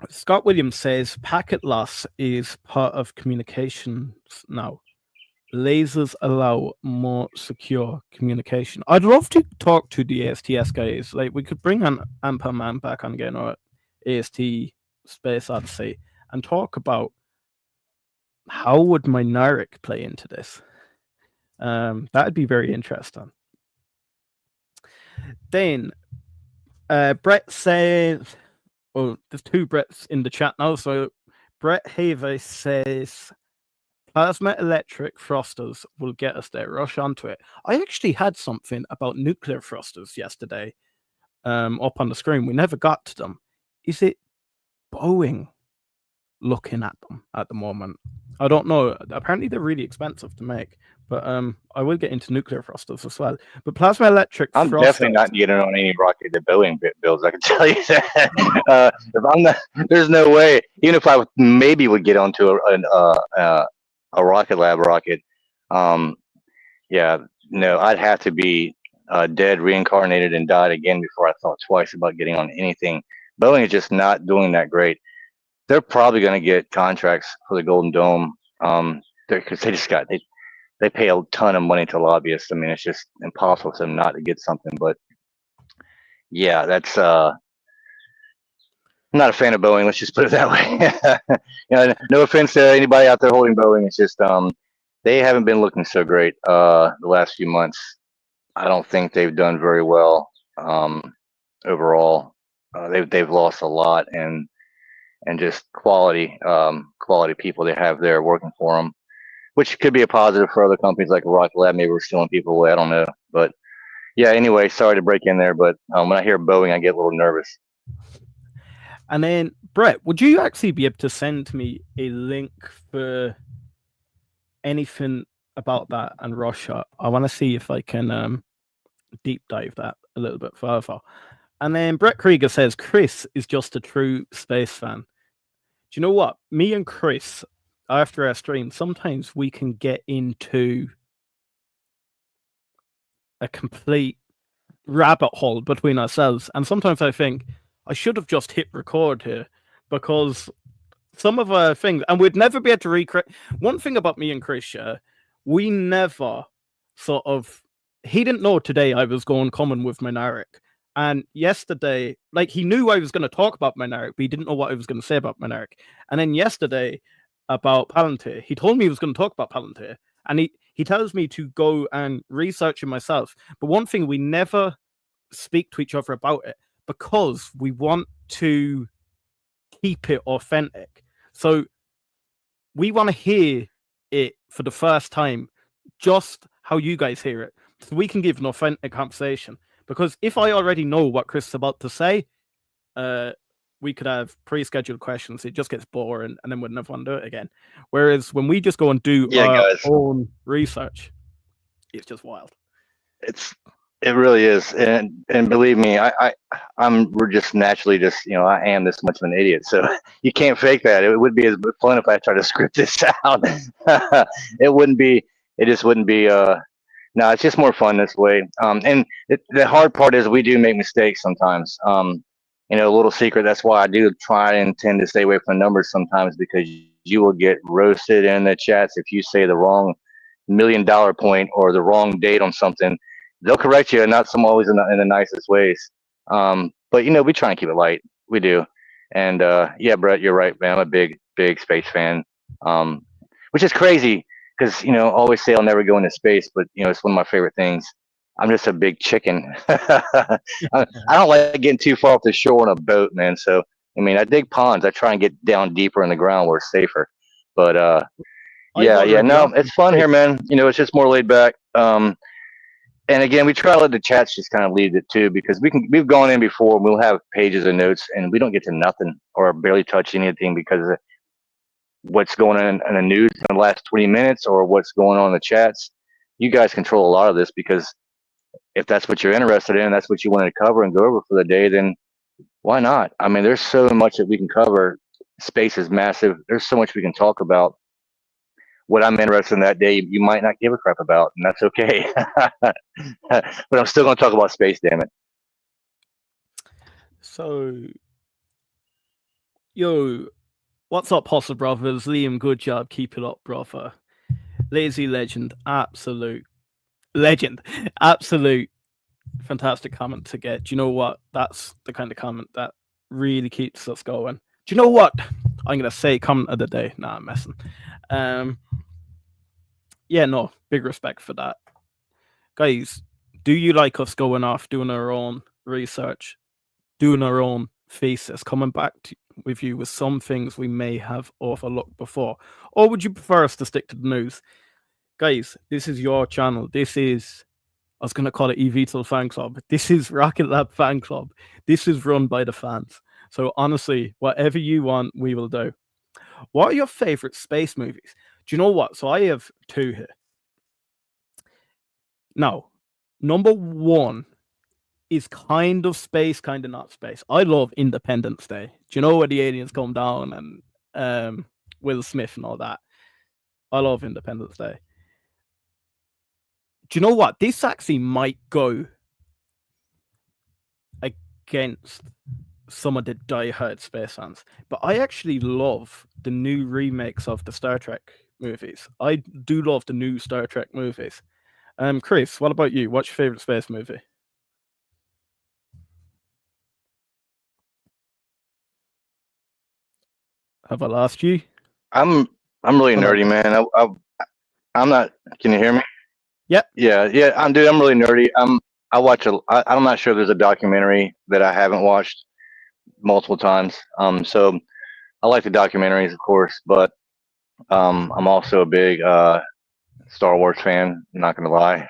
Scott Williams says packet loss is part of communications now. Lasers allow more secure communication. I'd love to talk to the ASTS guys. Like, we could bring an Man back on again, or AST Space Odyssey, and talk about how would Mynaric play into this. That'd be very interesting. Then Brett says, oh, there's two Bretts in the chat now. So Brett Haver says plasma electric thrusters will get us there. Rush onto it. I actually had something about nuclear thrusters yesterday up on the screen. We never got to them. Is it Boeing looking at them at the moment? I don't know. Apparently they're really expensive to make, but I will get into nuclear thrusters as well. But plasma electric I'm definitely not getting on any rocket that Boeing builds. I can tell you that. If I'm not, there's no way. Even if I maybe would get onto a Rocket Lab rocket, yeah, no, I'd have to be dead, reincarnated, and died again before I thought twice about getting on anything. Boeing is just not doing that great. They're probably going to get contracts for the Golden Dome because they pay a ton of money to lobbyists. I mean, it's just impossible for them not to get something. But yeah, that's I'm not a fan of Boeing. Let's just put it that way. No offense to anybody out there holding Boeing. It's just they haven't been looking so great the last few months. I don't think they've done very well overall. They've lost a lot and just quality people they have there working for them, which could be a positive for other companies like Rocket Lab. Maybe we're stealing people away. I don't know. But yeah, anyway, sorry to break in there, but when I hear Boeing, I get a little nervous. And then, Brett, would you actually be able to send me a link for anything about that and Russia? I want to see if I can deep dive that a little bit further. And then Brett Krieger says, Chris is just a true space fan. Do you know what? Me and Chris, after our stream, sometimes we can get into a complete rabbit hole between ourselves. And sometimes I think I should have just hit record here, because some of our things, and we'd never be able to recreate. One thing about me and Chris, we never sort of. He didn't know today I was going common with Minaric, and yesterday, like he knew I was going to talk about Minaric, but he didn't know what I was going to say about Minaric. And then yesterday about Palantir, he told me he was going to talk about Palantir, and he tells me to go and research it myself. But one thing, we never speak to each other about it because we want to keep it authentic. So we want to hear it for the first time, just how you guys hear it, so we can give an authentic conversation. Because if I already know what Chris is about to say, we could have pre-scheduled questions. It just gets boring, and then we'd never want to do it again. Whereas when we just go and do our own research, it's just wild. It really is, and believe me, we're just naturally just, you know, I am this much of an idiot, so you can't fake that. It would be as fun if I tried to script this out. It just wouldn't be. No, it's just more fun this way. And the hard part is we do make mistakes sometimes. You know, a little secret. That's why I do try and tend to stay away from the numbers sometimes, because you will get roasted in the chats if you say the wrong $1 million point or the wrong date on something. They'll correct you, and not some always in the nicest ways. But you know, we try and keep it light. We do. And yeah, Brett, you're right, man. I'm a big space fan. Which is crazy because, you know, I always say I'll never go into space, but you know, it's one of my favorite things. I'm just a big chicken. I don't like getting too far off the shore on a boat, man. So I mean, I dig ponds. I try and get down deeper in the ground where it's safer. But yeah, no, it's fun here, man. You know, it's just more laid back. And again, we try to let the chats just kind of lead it too, because we've gone in before and we'll have pages of notes and we don't get to nothing or barely touch anything because of what's going on in the news in the last 20 minutes or what's going on in the chats. You guys control a lot of this, because if that's what you're interested in, that's what you wanted to cover and go over for the day, then why not? I mean, there's so much that we can cover. Space is massive. There's so much we can talk about. What I'm interested in that day, you might not give a crap about, and that's okay. But I'm still going to talk about space, damn it. So, yo, what's up, Hustle Brothers? Liam, good job. Keep it up, brother. Lazy Legend, absolute legend. Absolute fantastic comment to get. Do you know what? That's the kind of comment that really keeps us going. Do you know what? I'm going to say comment of the day. Nah, I'm messing. Yeah, no, big respect for that. Guys, do you like us going off, doing our own research, doing our own thesis, coming back with you with some things we may have overlooked before? Or would you prefer us to stick to the news? Guys, this is your channel. This is, I was going to call it eVTOL Fan Club. This is Rocket Lab Fan Club. This is run by the fans. So honestly, whatever you want, we will do. What are your favorite space movies? Do you know what? So I have two here. Now, number one is kind of space, kind of not space. I love Independence Day. Do you know where the aliens come down and Will Smith and all that? I love Independence Day. Do you know what? This actually might go against some of the diehard space fans, but I actually love the new remakes of the Star Trek movies. I do love the new Star Trek movies. Chris, what about you? What's your favorite space movie? Have I lost you? I'm really nerdy, man. I'm not. Can you hear me? Yep. Yeah. I'm really nerdy. I'm not sure if there's a documentary that I haven't watched multiple times. So I like the documentaries, of course, but I'm also a big Star Wars fan. I'm not gonna lie.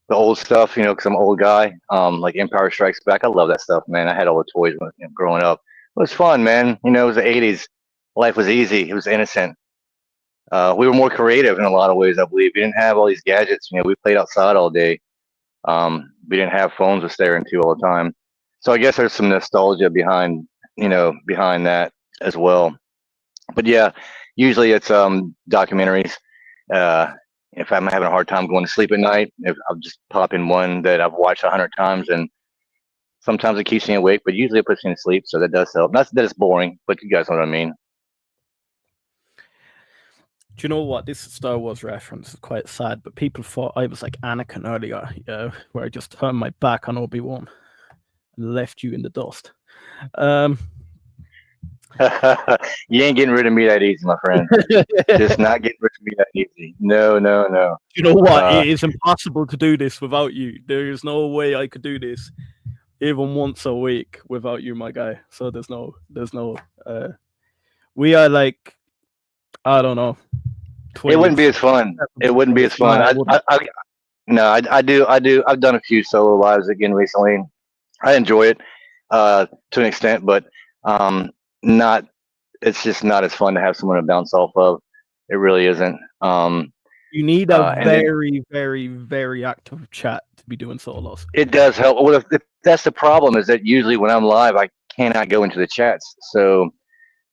The old stuff, you know, because I'm an old guy. Like Empire Strikes Back. I love that stuff, man. I had all the toys when, you know, growing up. It was fun, man. You know, it was the '80s. Life was easy. It was innocent. We were more creative in a lot of ways, I believe. We didn't have all these gadgets. You know, we played outside all day. We didn't have phones to stare into all the time. So I guess there's some nostalgia behind that as well. But yeah, usually it's documentaries. If I'm having a hard time going to sleep at night, I'll just pop in one that I've watched 100 times, and sometimes it keeps me awake, but usually it puts me to sleep, so that does help. Not that it's boring, but you guys know what I mean. Do you know what? This Star Wars reference is quite sad, but people thought I was like Anakin earlier, where I just turned my back on Obi-Wan and left you in the dust. You ain't getting rid of me that easy, my friend. Just not getting rid of me that easy. No. You know what? It is impossible to do this without you. There is no way I could do this even once a week without you, my guy. So there's no. We are like, I don't know. It wouldn't be as fun. It wouldn't be as fun. I do. I've done a few solo lives again recently. I enjoy it to an extent, but not. It's just not as fun to have someone to bounce off of. It really isn't. You need a very active chat to be doing solos. It does help. Well, if that's the problem, is that usually when I'm live, I cannot go into the chats, so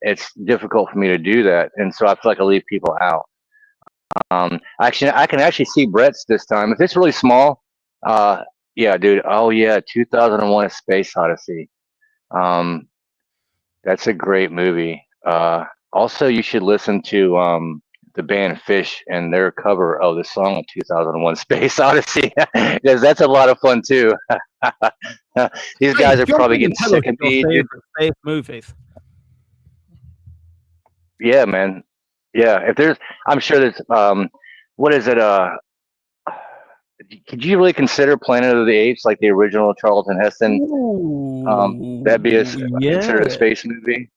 it's difficult for me to do that, and so I feel like I leave people out. Actually, I can actually see Brett's this time. If it's really small, yeah, dude. Oh yeah, 2001: A Space Odyssey. That's a great movie. Also, you should listen to the band Fish and their cover of the song of 2001: Space Odyssey, because that's a lot of fun too. These guys are probably getting sick of me. Space movies. Yeah, man. Yeah, if there's, I'm sure there's. What is it? Could you really consider Planet of the Apes like the original Charlton Heston? That'd be considered a space movie.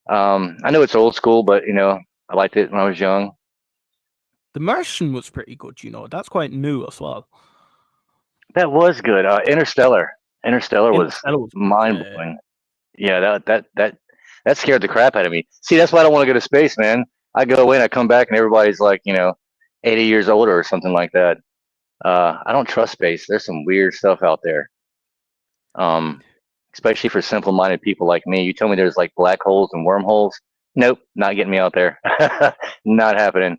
I know it's old school, but I liked it when I was young. The Martian was pretty good. That's quite new as well. That was good. Interstellar was mind blowing. Yeah, that scared the crap out of me. See, that's why I don't want to go to space, man. I go in, I come back, and everybody's like, 80 years older or something like that. I don't trust space. There's some weird stuff out there. Especially for simple-minded people like me. You tell me there's like black holes and wormholes. Nope, not getting me out there. Not happening.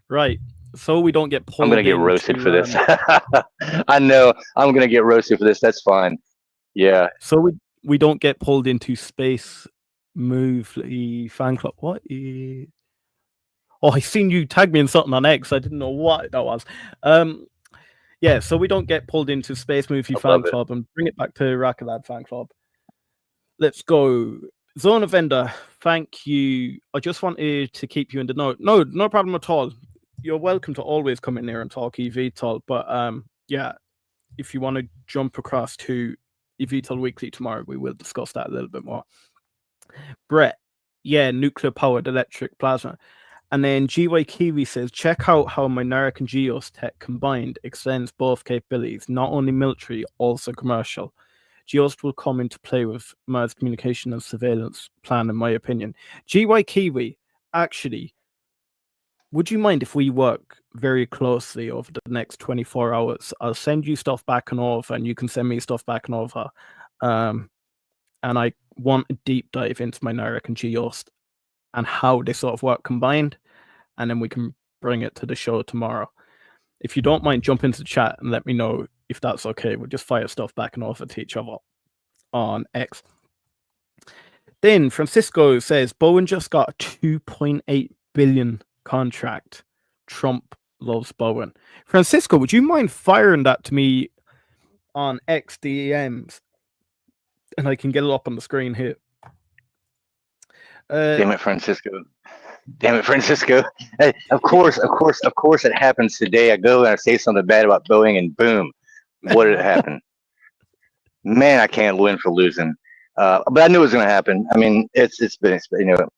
Right. So we don't get pulled. I'm gonna get roasted for this. I know. I'm gonna get roasted for this. That's fine. Yeah. So we don't get pulled into Space Movie fan club. What? Oh, I seen you tag me in something on X. I didn't know what that was. Yeah, so we don't get pulled into Space Movie fan club and bring it back to RKLB fan club. Let's go. Zone of Ender, thank you. I just wanted to keep you in the know. No problem at all. You're welcome to always come in here and talk eVTOL. But yeah, if you want to jump across to eVTOL Weekly tomorrow, we will discuss that a little bit more. Brett, yeah, nuclear powered electric plasma. And then GY Kiwi says, check out how Mynaric and Geos tech combined extends both capabilities, not only military, also commercial. Geos will come into play with Mars communication and surveillance plan, in my opinion. GY Kiwi, actually, would you mind if we work very closely over the next 24 hours? I'll send you stuff back and over, and you can send me stuff back and over. And I want a deep dive into Mynaric and Geos and how they sort of work combined, and then we can bring it to the show tomorrow. If you don't mind, jump into the chat and let me know if that's okay. We'll just fire stuff back and over to each other on X. Then Francisco says, Boeing just got a $2.8 billion contract. Trump loves Boeing. Francisco, would you mind firing that to me on X DMs? And I can get it up on the screen here. Damn it, Francisco. Hey, of course it happens today. I go and I say something bad about Boeing and boom, what did it happen? Man, I can't win for losing. But I knew it was going to happen. I mean, it's been,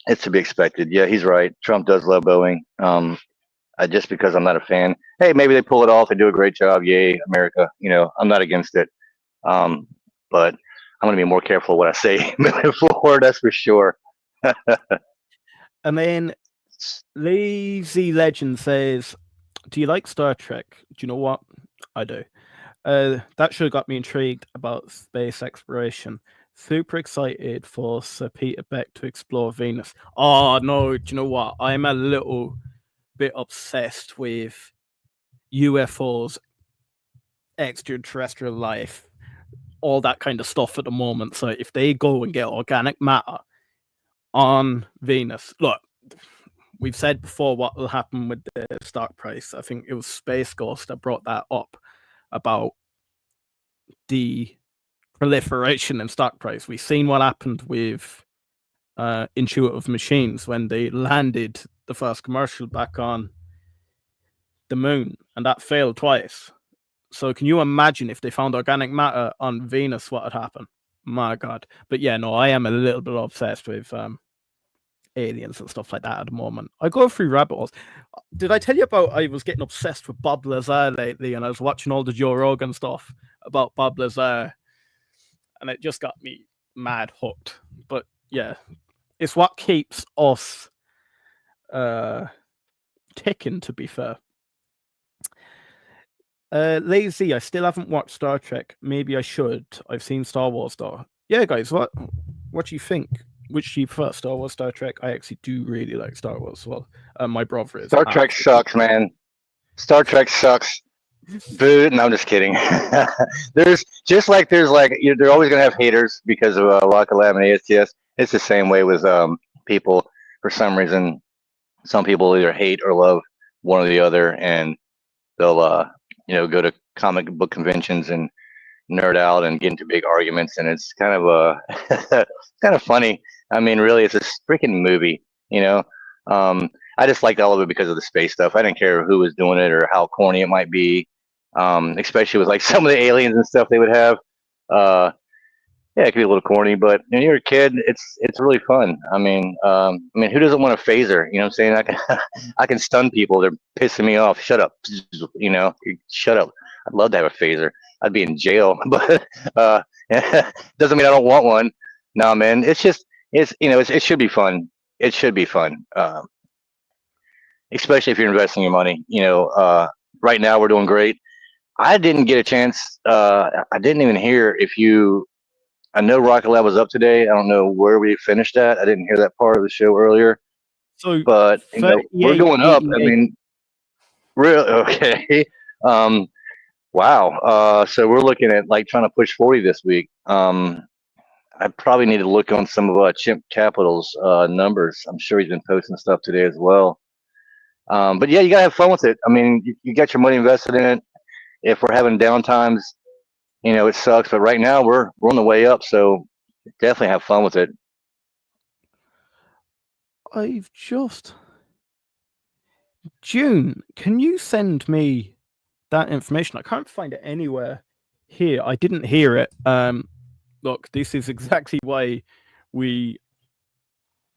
it's to be expected. Yeah, he's right. Trump does love Boeing. Just because I'm not a fan. Hey, maybe they pull it off and do a great job. Yay, America. I'm not against it. But I'm going to be more careful what I say moving forward. That's for sure. And then Lazy Legend says, do you like Star Trek? Do you know what? I do. That should have got me intrigued about space exploration. Super excited for Sir Peter Beck to explore Venus. Oh, no, do you know what? I'm a little bit obsessed with UFOs, extraterrestrial life, all that kind of stuff at the moment. So if they go and get organic matter on Venus, look, we've said before what will happen with the stock price. I think it was Space Ghost that brought that up about the proliferation in stock price. We've seen what happened with Intuitive Machines when they landed the first commercial back on the moon, and that failed twice. So can you imagine if they found organic matter on Venus, what would happen? My God. But yeah, no, I am a little bit obsessed with aliens and stuff like that at the moment. I go through rabbit holes. Did I tell you about I was getting obsessed with Bob Lazar lately, and I was watching all the Joe Rogan stuff about Bob Lazar, and it just got me mad hooked. But yeah, it's what keeps us ticking, to be fair. Lazy, I still haven't watched Star Trek. Maybe I should. I've seen Star Wars though. Yeah, guys, what do you think? Which do you prefer, Star Wars, Star Trek? I actually do really like Star Wars as well. My brother is. Star Trek sucks, man. Star Trek sucks. Boo. No, I'm just kidding. There's just like they're always gonna have haters because of Rocket Lab and ASTS. It's the same way with people. For some reason, some people either hate or love one or the other, and they'll go to comic book conventions and nerd out and get into big arguments, and it's kind of kind of funny. I mean, really, it's a freaking movie, you know. I just liked all of it because of the space stuff. I didn't care who was doing it or how corny it might be, especially with like some of the aliens and stuff they would have. Yeah, it could be a little corny, but when you're a kid, it's really fun. I mean, who doesn't want a phaser? You know what I'm saying? I can stun people. They're pissing me off. Shut up. You know, shut up. I'd love to have a phaser. I'd be in jail, but doesn't mean I don't want one. No, man. It should be fun. It should be fun, especially if you're investing your money. Right now we're doing great. I didn't get a chance. I didn't even hear if you. I know Rocket Lab was up today. I don't know where we finished at. I didn't hear that part of the show earlier. So, but we're going up. I mean, really okay. Wow. So we're looking at like trying to push 40 this week. I probably need to look on some of Chimp Capital's numbers. I'm sure he's been posting stuff today as well. But yeah, you gotta have fun with it. I mean, you got your money invested in it. If we're having downtimes, it sucks. But right now we're on the way up, so definitely have fun with it. June, can you send me that information? I can't find it anywhere here. I didn't hear it. Look, this is exactly why we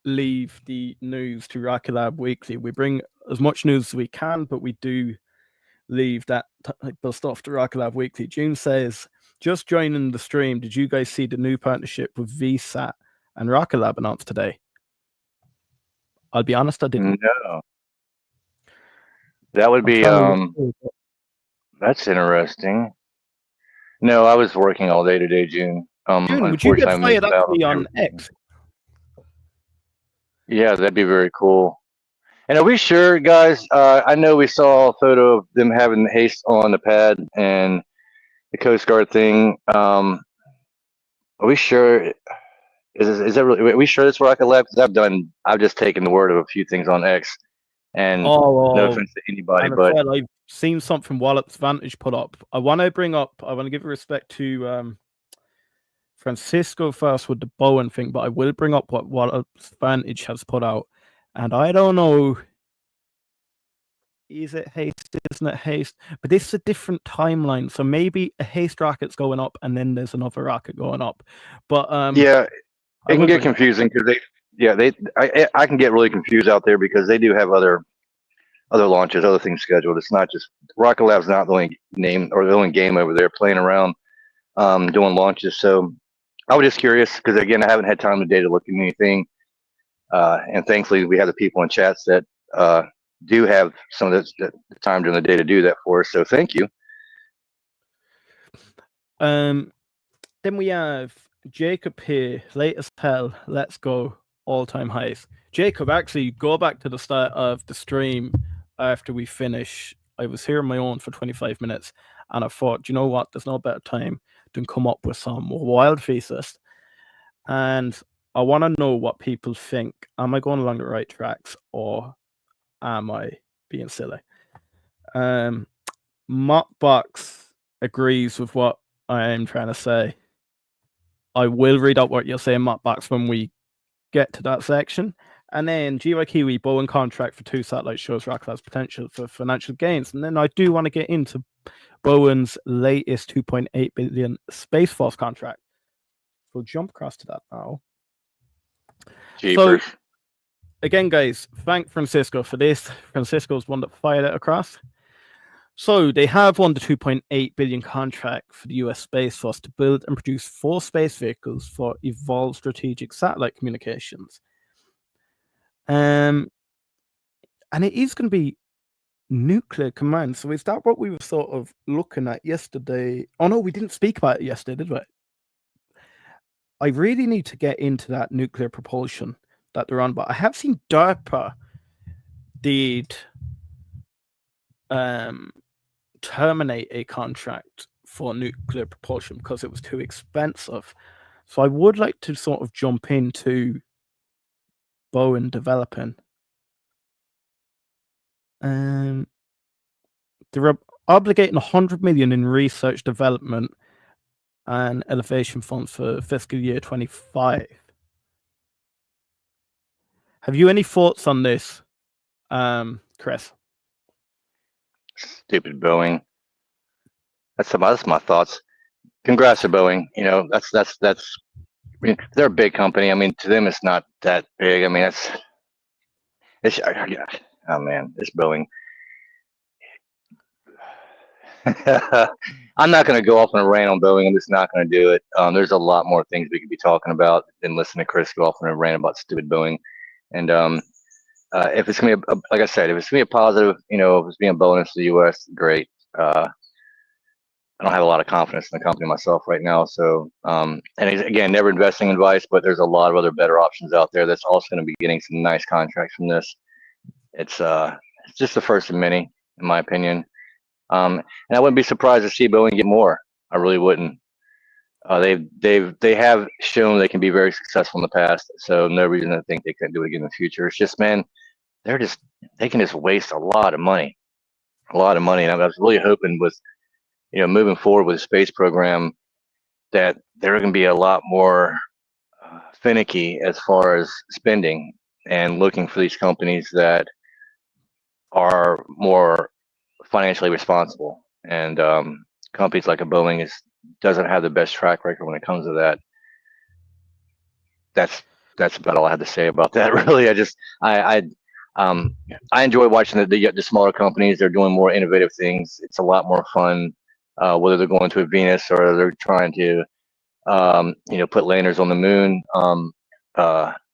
leave the news to Rocket Lab Weekly. We bring as much news as we can, but we do leave that type of stuff to Rocket Lab Weekly. June says, just joining the stream, did you guys see the new partnership with VSAT and Rocket Lab announced today? I'll be honest, I didn't. No. That would be that's interesting. No, I was working all day today, June. June, would you get fired up to me on X? Yeah, that'd be very cool. And are we sure, guys? I know we saw a photo of them having Haste on the pad and the Coast Guard thing. Are we sure? Is that really? Are we sure it's Rocket Lab? Because I've just taken the word of a few things on X, and no offense to anybody, but I've seen something Wallops Vantage put up. I want to give respect to Francisco first with the Boeing thing, but I will bring up what Wallops Vantage has put out, and I don't know. Is it Haste? Isn't it Haste? But this is a different timeline, so maybe a Haste rocket's going up, and then there's another rocket going up. But yeah, it can get confusing because I can get really confused out there because they do have other launches, other things scheduled. It's not just Rocket Lab's not the only name or the only game over there playing around doing launches. So I was just curious because again, I haven't had time today to look at anything, and thankfully we have the people in chats that do have some of the time during the day to do that for us. So thank you. Then we have Jacob here, late as hell. Let's go all-time highs. Jacob, actually go back to the start of the stream after we finish. I was here on my own for 25 minutes and I thought, you know what, there's no better time than come up with some wild thesis. And I want to know what people think. Am I going along the right tracks or am I being silly? Mopbox agrees with what I am trying to say. I will read out what you're saying, Mopbox, when we get to that section. And then GY Kiwi, Boeing contract for 2 satellites shows Rocket has potential for financial gains. And then I do want to get into Boeing's latest 2.8 billion Space Force contract. We'll jump across to that now. Jeepers. So, again, guys, thank Francisco for this. Francisco's one that fired it across. So they have won the 2.8 billion contract for the US Space Force to build and produce 4 space vehicles for evolved strategic satellite communications. And it is going to be nuclear command. So is that what we were sort of looking at yesterday? Oh no, we didn't speak about it yesterday, did we? I really need to get into that nuclear propulsion that they're on, but I have seen DARPA did terminate a contract for nuclear propulsion because it was too expensive. So I would like to sort of jump into Boeing developing. They're obligating 100 million in research development and elevation funds for fiscal year 25. Have you any thoughts on this, Chris? Stupid Boeing. That's my thoughts. Congrats to Boeing. You know, that's. I mean, they're a big company. I mean, to them, it's not that big. I mean, it's. Oh man, it's Boeing. I'm not going to go off on a rant on Boeing. I'm just not going to do it. There's a lot more things we could be talking about than listen to Chris go off on a rant about stupid Boeing. And if it's going to be, like I said, if it's going to be a positive, you know, if it's being a bonus to the U.S., great. I don't have a lot of confidence in the company myself right now. So, and again, never investing in Vice, but there's a lot of other better options out there that's also going to be getting some nice contracts from this. It's just the first of many, in my opinion. And I wouldn't be surprised to see Boeing get more. I really wouldn't. They have shown they can be very successful in the past, so no reason to think they couldn't do it again in the future. It's just, man, they can just waste a lot of money, And I was really hoping with, you know, moving forward with the space program, that they're going to be a lot more finicky as far as spending and looking for these companies that are more financially responsible. And companies like a Boeing doesn't have the best track record when it comes to that. That's about all I had to say about that. Really, I enjoy watching the smaller companies. They're doing more innovative things. It's a lot more fun, whether they're going to a Venus or they're trying to, you know, put landers on the moon.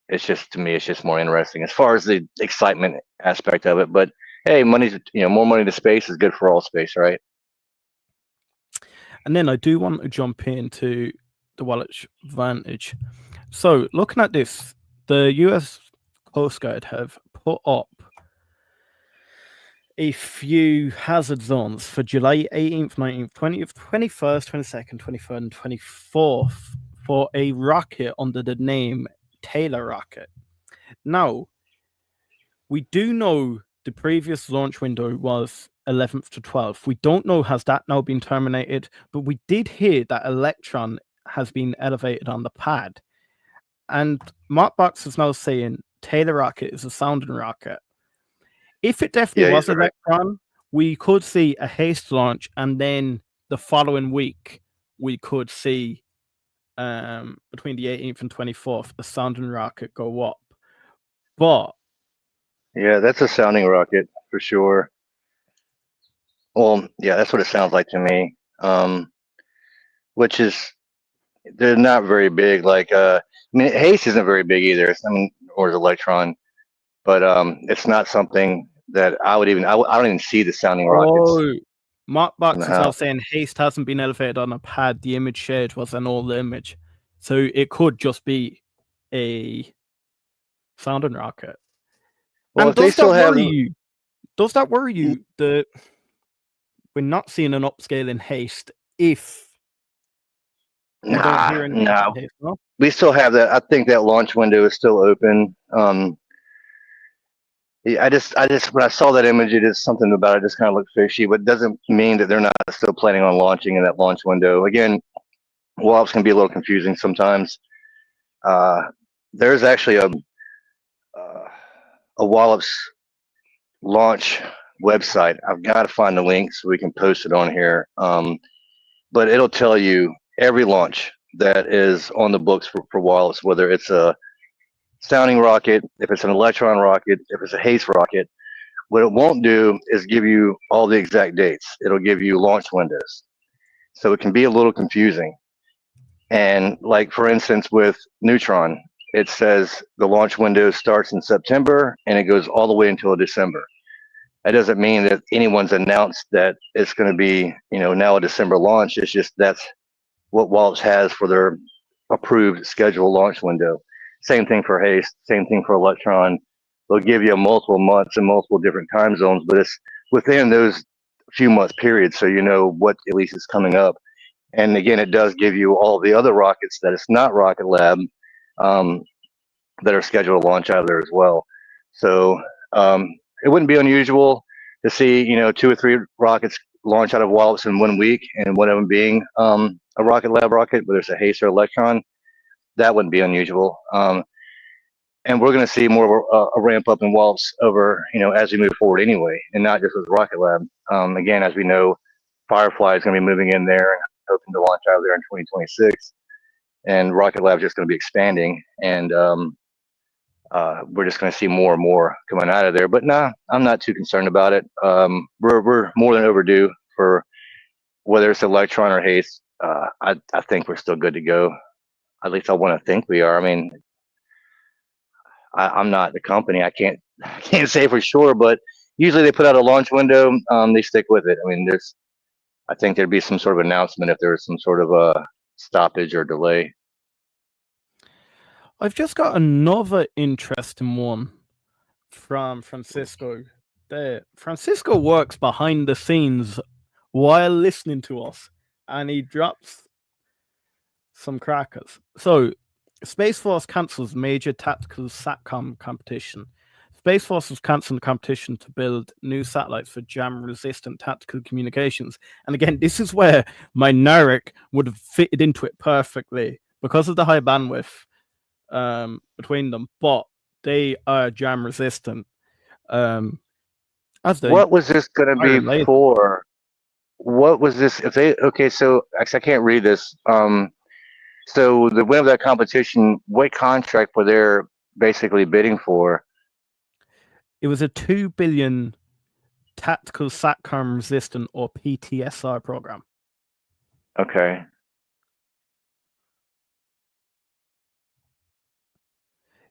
It's just, to me, it's just more interesting as far as the excitement aspect of it. But hey, money's, you know, more money to space is good for all space, right? And then I do want to jump into the Wallops Vantage. So looking at this, the US Coast Guard have put up a few hazard zones for July 18th, 19th, 20th, 21st, 22nd, 23rd, and 24th for a rocket under the name Taylor rocket. Now, we do know the previous launch window was 11th to 12th. We don't know, has that now been terminated, but we did hear that Electron has been elevated on the pad. And Markbox is now saying Taylor rocket is a sounding rocket. If it definitely was Electron, we could see a Haste launch, and then the following week we could see between the 18th and 24th a sounding rocket go up. But yeah, that's a sounding rocket for sure. Well, yeah, that's what it sounds like to me. Which is, they're not very big. Like, I mean, Haste isn't very big either. I mean, or is Electron, but it's not something that I don't even see the sounding rockets. Oh, Markbox is now saying Haste hasn't been elevated on a pad. The image shared was an old image, so it could just be a sounding rocket. Well, and does that worry you that we're not seeing an upscale in Haste? If no, we still have that. I think that launch window is still open. Yeah, when I saw that image, it is something about it just kind of looked fishy, but it doesn't mean that they're not still planning on launching in that launch window. Again, Wallops can be a little confusing sometimes. Uh, there's actually a Wallops launch website. I've got to find the link so we can post it on here. But it'll tell you every launch that is on the books for Wallops, whether it's a sounding rocket, if it's an Electron rocket, if it's a Haste rocket. What it won't do is give you all the exact dates. It'll give you launch windows. So it can be a little confusing. And like, for instance, with Neutron, it says the launch window starts in September and it goes all the way until December. That doesn't mean that anyone's announced that it's going to be, now a December launch. It's just that's what Wallops has for their approved scheduled launch window. Same thing for Haste, same thing for Electron. They'll give you multiple months and multiple different time zones, but it's within those few months periods, so you know what at least is coming up. And again, it does give you all the other rockets that it's not Rocket Lab um, that are scheduled to launch out of there as well. So it wouldn't be unusual to see, 2 or 3 rockets launch out of Wallops in 1 week, and one of them being a Rocket Lab rocket, whether it's a Haste or Electron. That wouldn't be unusual. And we're going to see more of a ramp up in Wallops over, as we move forward anyway, and not just with Rocket Lab. Again, as we know, Firefly is going to be moving in there and hoping to launch out of there in 2026. And Rocket Lab is just going to be expanding, and we're just going to see more and more coming out of there. But nah, I'm not too concerned about it. We're more than overdue for whether it's Electron or Haste. I think we're still good to go. At least I want to think we are. I mean, I'm not the company. I can't say for sure, but usually they put out a launch window. They stick with it. I mean, I think there'd be some sort of announcement if there was some sort of a stoppage or delay. I've just got another interesting one from Francisco. Francisco works behind the scenes while listening to us, and he drops some crackers. So, Space Force cancels major tactical SATCOM competition. Space Force was cancelling the competition to build new satellites for jam-resistant tactical communications. And again, this is where my NARIC would have fitted into it perfectly because of the high bandwidth between them. But they are jam-resistant. What was this going to be for? What was this? Okay, so actually, I can't read this. So the winner of that competition, what contract were they basically bidding for? It was a $2 billion tactical SATCOM resistant or PTSR program. Okay.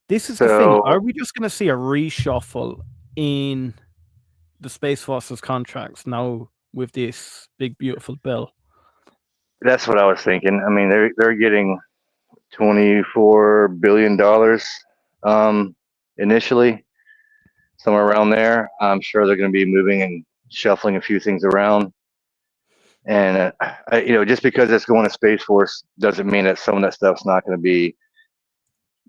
This is the thing. Are we just going to see a reshuffle in the Space Force's contracts now with this big, beautiful bill? That's what I was thinking. I mean, they're getting $24 billion initially, somewhere around there. I'm sure they're going to be moving and shuffling a few things around. And, just because it's going to Space Force doesn't mean that some of that stuff's not going to be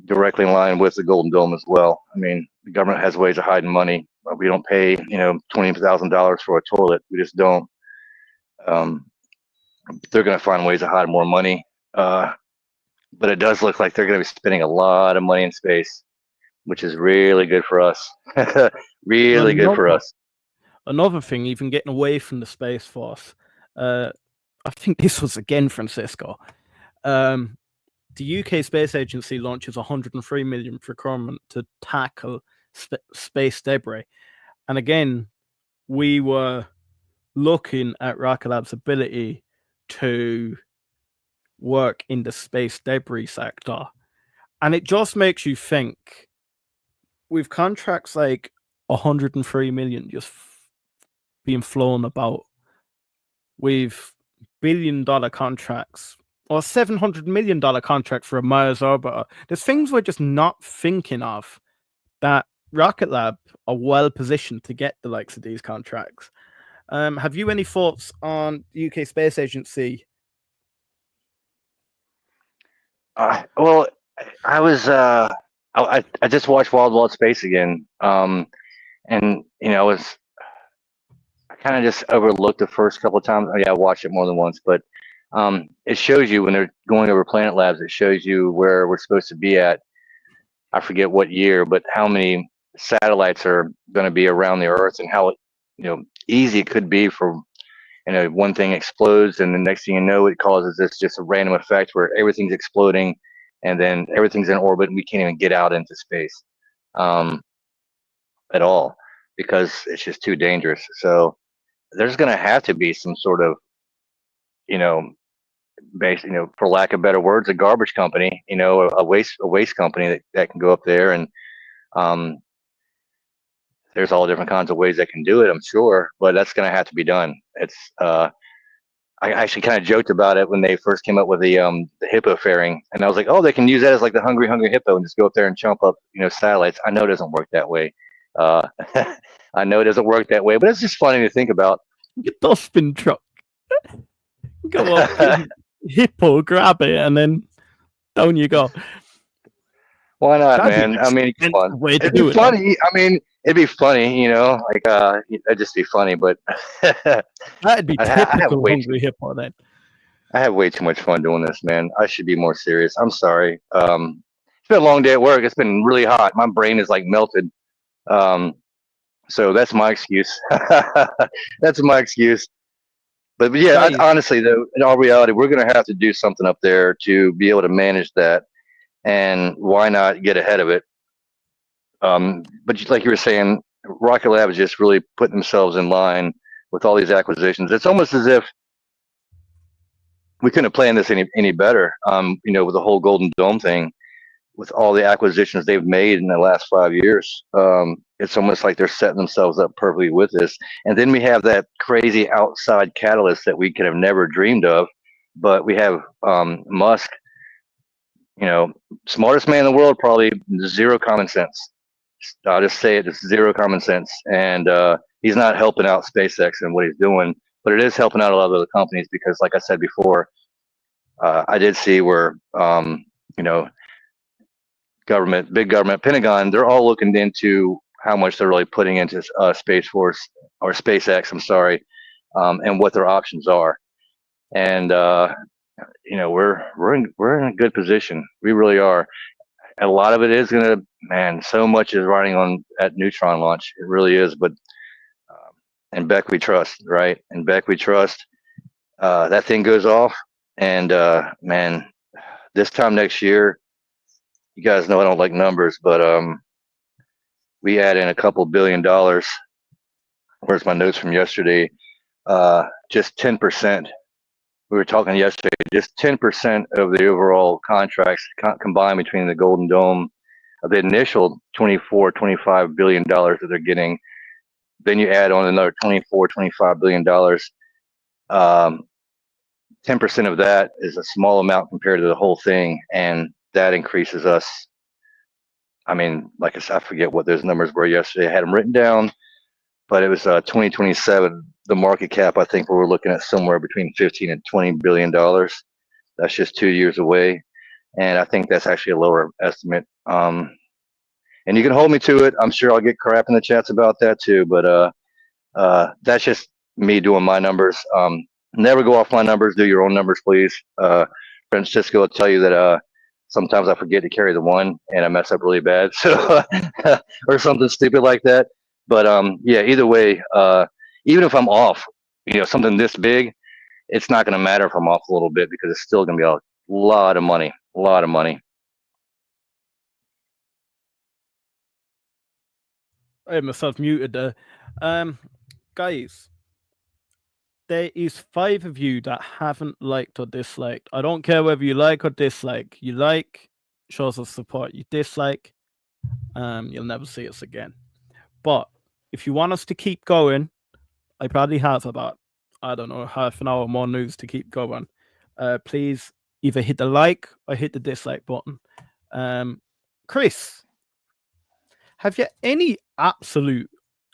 directly in line with the Golden Dome as well. I mean, the government has ways of hiding money. We don't pay, $20,000 for a toilet. We just don't. They're going to find ways to hide more money. But it does look like they're going to be spending a lot of money in space, which is really good for us. Really good for us. Another thing, even getting away from the Space Force, I think this was again Francisco. The UK Space Agency launches 103 million procurement to tackle space debris. And again, we were looking at Rocket Lab's ability to work in the space debris sector. And it just makes you think, with contracts like 103 million just being flown about, with billion-dollar contracts or $700 million contract for a Mars orbiter, there's things we're just not thinking of that Rocket Lab are well positioned to get the likes of these contracts. Have you any thoughts on the UK Space Agency? Well, I was I just watched Wild Wild Space again. And I kind of just overlooked the first couple of times. Oh, yeah, I watched it more than once, but it shows you when they're going over Planet Labs. It shows you where we're supposed to be at. I forget what year, but how many satellites are going to be around the Earth, and how easy it could be for one thing explodes, and the next thing you know, it causes this just a random effect where everything's exploding, and then everything's in orbit, and we can't even get out into space at all because it's just too dangerous. So there's going to have to be some sort of you know base, for lack of better words, a garbage company, a waste company that can go up there, and um, there's all different kinds of ways that can do it, I'm sure, but that's going to have to be done. It's I actually kind of joked about it when they first came up with the hippo fairing, and I was like, oh, they can use that as like the hungry hippo and just go up there and chomp up satellites. I know it doesn't work that way. I know it doesn't work that way, but it's just funny to think about. Get the spin truck. Go up, hippo, grab it, and then down you go. Why not, That'd man? I mean, come on. way to It'd do be it. funny. I mean, it'd be funny, it'd just be funny, but That'd be I have typical way hungry hippo then. I have way too much fun doing this, man. I should be more serious. I'm sorry. It's been a long day at work. It's been really hot. My brain is like melted. Um, so that's my excuse. That's my excuse. But yeah, Guys, honestly, though, in all reality, we're going to have to do something up there to be able to manage that. And why not get ahead of it? But like you were saying, Rocket Lab is just really putting themselves in line with all these acquisitions. It's almost as if we couldn't have planned this any better. With the whole Golden Dome thing, with all the acquisitions they've made in the last 5 years, it's almost like they're setting themselves up perfectly with this. And then we have that crazy outside catalyst that we could have never dreamed of. But we have Musk, smartest man in the world, probably zero common sense. I'll just say it, it's zero common sense. And he's not helping out SpaceX and what he's doing, but it is helping out a lot of other companies because, like I said before, I did see where, big government, Pentagon, they're all looking into how much they're really putting into Space Force or SpaceX, I'm sorry, and what their options are. And, we're in a good position. We really are. A lot of it is going to, man, so much is riding on at Neutron launch. It really is. But, and Beck we trust, right? And Beck we trust. That thing goes off. And, man, this time next year, you guys know I don't like numbers, but we add in a couple $1 billion. Where's my notes from yesterday? Just 10%. We were talking yesterday, just 10% of the overall contracts combined between the Golden Dome, of the initial $25 billion that they're getting. Then you add on another $25 billion. 10% of that is a small amount compared to the whole thing, and that increases us. I mean, like I said, I forget what those numbers were yesterday. I had them written down, but it was 2027. The market cap, I think we were looking at somewhere between 15 and $20 billion. That's just 2 years away, and I think that's actually a lower estimate. And you can hold me to it. I'm sure I'll get crap in the chats about that too, but that's just me doing my numbers. Never go off my numbers. Do your own numbers, please. Francisco will tell you that sometimes I forget to carry the one and I mess up really bad, so or something stupid like that. But yeah, either way, even if I'm off, something this big, it's not going to matter if I'm off a little bit because it's still going to be a lot of money, a lot of money. I had myself muted there. Guys, there is 5 of you that haven't liked or disliked. I don't care whether you like or dislike. You like, shows us support. You dislike, you'll never see us again. But if you want us to keep going, I probably have about, I don't know, half an hour more news to keep going. Please either hit the like or hit the dislike button. Chris, have you any absolute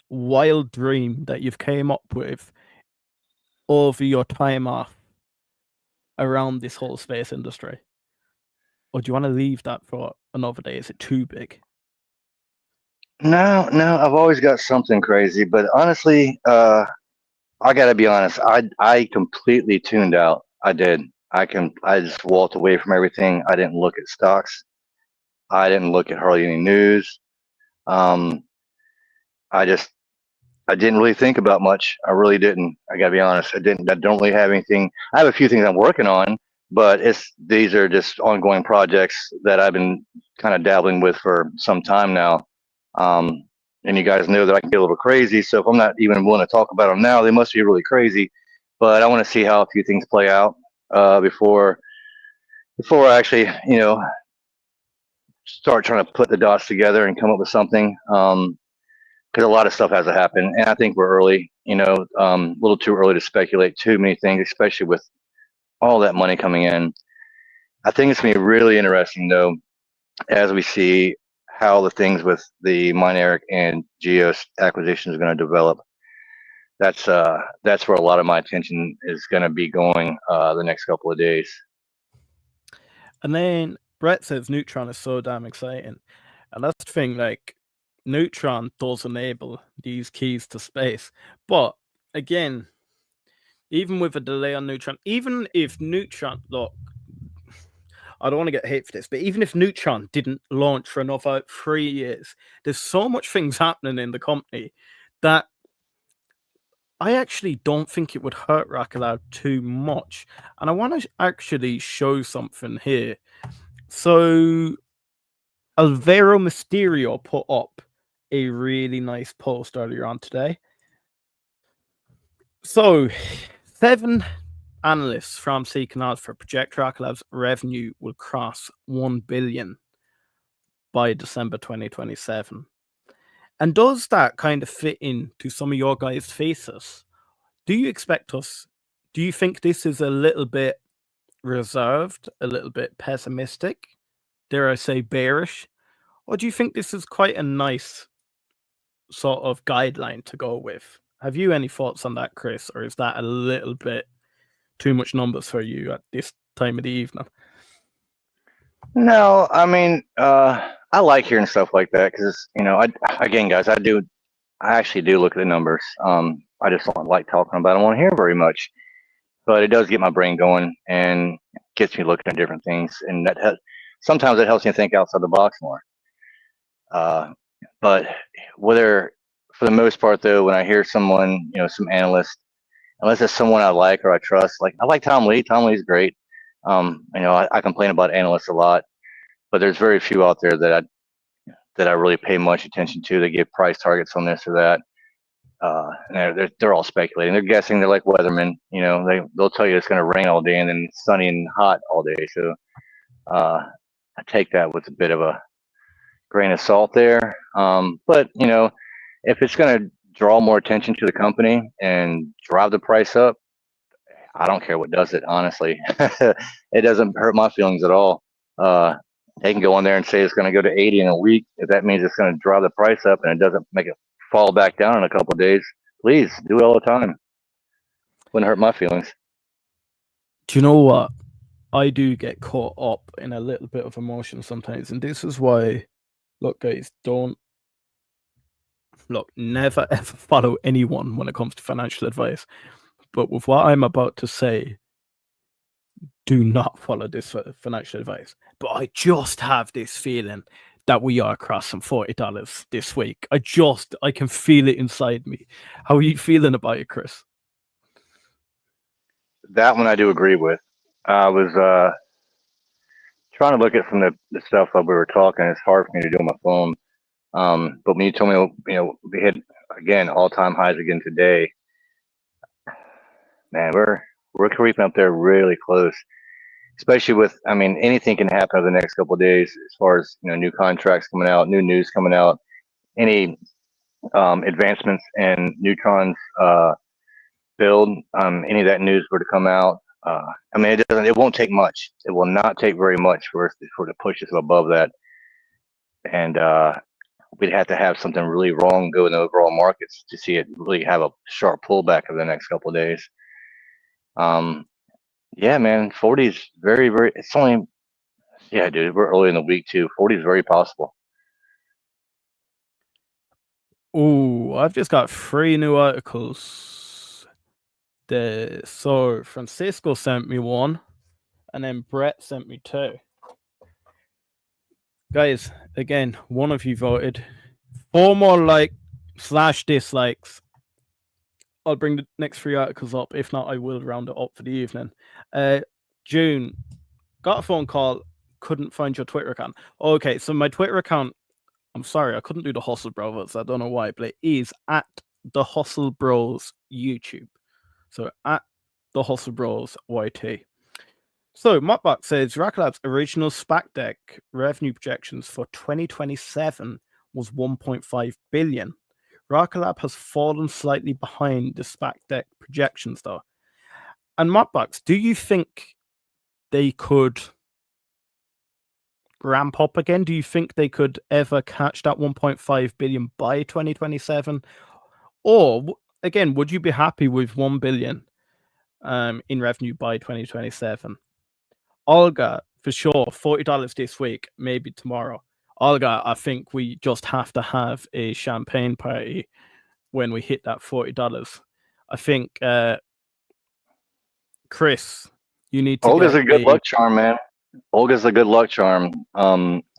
wild dream that you've came up with over your time off around this whole space industry? Or do you want to leave that for another day? Is it too big? No, I've always got something crazy, but honestly, I gotta be honest. I completely tuned out. I did. I just walked away from everything. I didn't look at stocks. I didn't look at hardly any news. Um, I just I didn't really think about much. I really didn't. I gotta be honest. I didn't. I don't really have anything. I have a few things I'm working on, but these are just ongoing projects that I've been kind of dabbling with for some time now. Um, and you guys know that I can get a little crazy. So if I'm not even willing to talk about them now, they must be really crazy. But I want to see how a few things play out before I actually, start trying to put the dots together and come up with something. Because a lot of stuff has to happen, and I think we're early. A little too early to speculate too many things, especially with all that money coming in. I think it's going to be really interesting, though, as we see how the things with the Mynaric and Geos acquisition is going to develop. That's where a lot of my attention is going to be going the next couple of days. And then Brett says Neutron is so damn exciting. And that's the thing, like, Neutron does enable these keys to space. But again, even with a delay on Neutron, even if Neutron, look, I don't want to get hate for this, but even if Neutron didn't launch for another 3 years, there's so much things happening in the company that I actually don't think it would hurt RKLB too much. And I want to actually show something here. So Alvaro Mysterio put up a really nice post earlier on today. So 7 analysts from Seeking Alpha project RKLB's revenue will cross 1 billion by December 2027. And does that kind of fit into some of your guys' thesis? Do you think this is a little bit reserved, a little bit pessimistic, dare I say bearish? Or do you think this is quite a nice sort of guideline to go with? Have you any thoughts on that, Chris? Or is that a little bit too much numbers for you at this time of the evening? No, I mean, I like hearing stuff like that because again, guys, I actually do look at the numbers. I just don't like talking about them on here very much, but it does get my brain going and gets me looking at different things, and sometimes it helps me think outside the box more. But whether, for the most part, though, when I hear someone, some analyst, unless it's someone I like or I trust, like I like Tom Lee. Tom Lee's great. I complain about analysts a lot, but there's very few out there that I really pay much attention to. They give price targets on this or that. And they're all speculating. They're guessing. They're like weathermen. They'll tell you it's going to rain all day and then it's sunny and hot all day. So I take that with a bit of a grain of salt there. But if it's going to draw more attention to the company and drive the price up, I don't care what does it. Honestly, it doesn't hurt my feelings at all. They can go on there and say it's going to go to 80 in a week. If that means it's going to drive the price up and it doesn't make it fall back down in a couple of days, please do it all the time. Wouldn't hurt my feelings. Do you know what? I do get caught up in a little bit of emotion sometimes. And this is why, look, guys, never ever follow anyone when it comes to financial advice. But with what I'm about to say, do not follow this financial advice. But I just have this feeling that we are crossing $40 this week. I can feel it inside me. How are you feeling about it, Chris? That one I do agree with. I was trying to look at some of the stuff that we were talking. It's hard for me to do on my phone. But when you told me, we hit again all-time highs again today, man, we're creeping up there really close. Especially with, anything can happen over the next couple of days as far as new contracts coming out, new news coming out, any advancements in Neutron's build, any of that news were to come out. It won't take much. It will not take very much for us to push us above that, and we'd have to have something really wrong go in the overall markets to see it really have a sharp pullback over the next couple of days. Yeah, man, 40 is very, very. It's only, yeah, dude. We're early in the week too. 40 is very possible. Oh, I've just got 3 new articles there. So Francisco sent me one, and then Brett sent me 2. Guys, again, one of you voted. 4 more /dislikes. I'll bring the next 3 articles up. If not, I will round it up for the evening. June, got a phone call, couldn't find your Twitter account. Okay, so my Twitter account, I'm sorry, I couldn't do the Hustle Bros. I don't know why, but it is at the Hustle Bros YouTube. So at the Hustle Bros YT. So Mopbox says Rocklab's original SPAC deck revenue projections for 2027 was 1.5 billion. Rocklab has fallen slightly behind the SPAC deck projections, though. And Mopbox, do you think they could ramp up again? Do you think they could ever catch that 1.5 billion by 2027? Or again, would you be happy with 1 billion in revenue by 2027? Olga, for sure, $40 this week, maybe tomorrow. Olga, I think we just have to have a champagne party when we hit that $40. I think, Chris, you need to Olga's get a good luck charm, man. Olga's a good luck charm.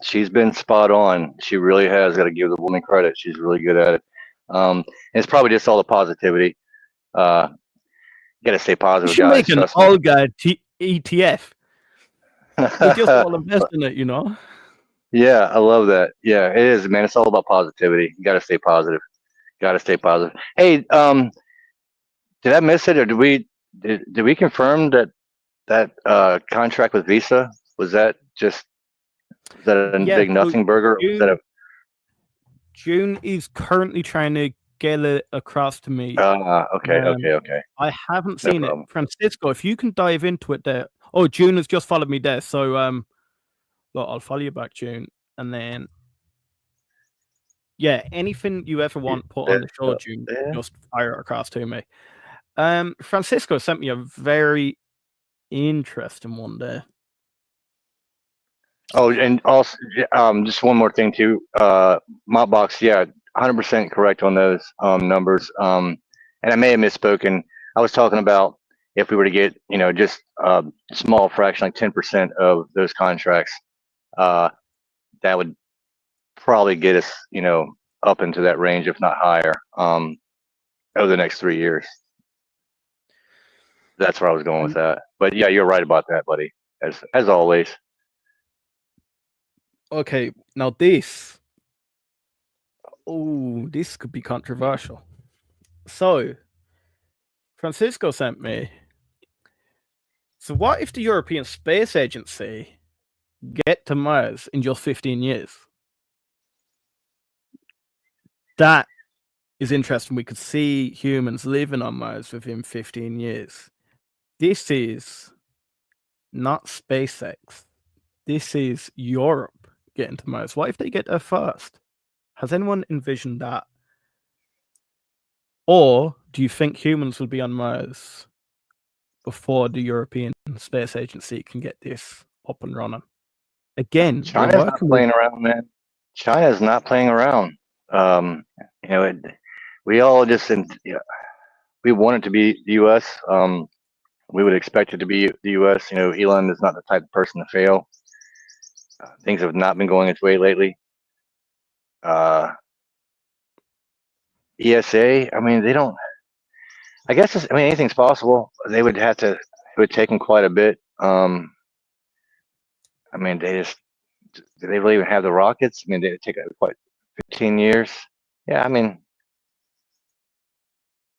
She's been spot on. She really has. Got to give the woman credit. She's really good at it. And it's probably just all the positivity. Got to stay You positive, should guys. make an Trust me. Olga ETF. We just all invest in it, you know? Yeah, I love that. Yeah, it is, man. It's all about positivity. You got to stay positive. Got to stay positive. Hey, did I miss it, or did we confirm that contract with Visa, was that a Yeah, big so nothing burger? Or was that June is currently trying to get it across to me. okay. I haven't No seen it. problem. Francisco, if you can dive into it there. Oh, June has just followed me there. So look, I'll follow you back, June. And then yeah, anything you ever want put on the show, June, just fire it across to me. Francisco sent me a very interesting one there. Oh, and also, just one more thing too. Mopbox, yeah, 100% correct on those numbers. And I may have misspoken. I was talking about if we were to get, just a small fraction, like 10% of those contracts, that would probably get us, up into that range, if not higher, over the next 3 years. That's where I was going with that. But yeah, you're right about that, buddy. As always. Okay, now this could be controversial. So, Francisco sent me. So, what if the European Space Agency get to Mars in just 15 years? That is interesting. We could see humans living on Mars within 15 years. This is not SpaceX. This is Europe getting to Mars. What if they get there first? Has anyone envisioned that? Or do you think humans will be on Mars before the European Space Agency can get this up and running? Again, China's not playing around, man. China's not playing around. We all just, we want it to be the U.S. We would expect it to be the U.S. Elon is not the type of person to fail. Things have not been going its way lately. ESA, I mean, they don't. I guess anything's possible. They would have to. It would take them quite a bit. I mean, do they really even have the rockets? I mean, they take quite 15 years. Yeah, I mean,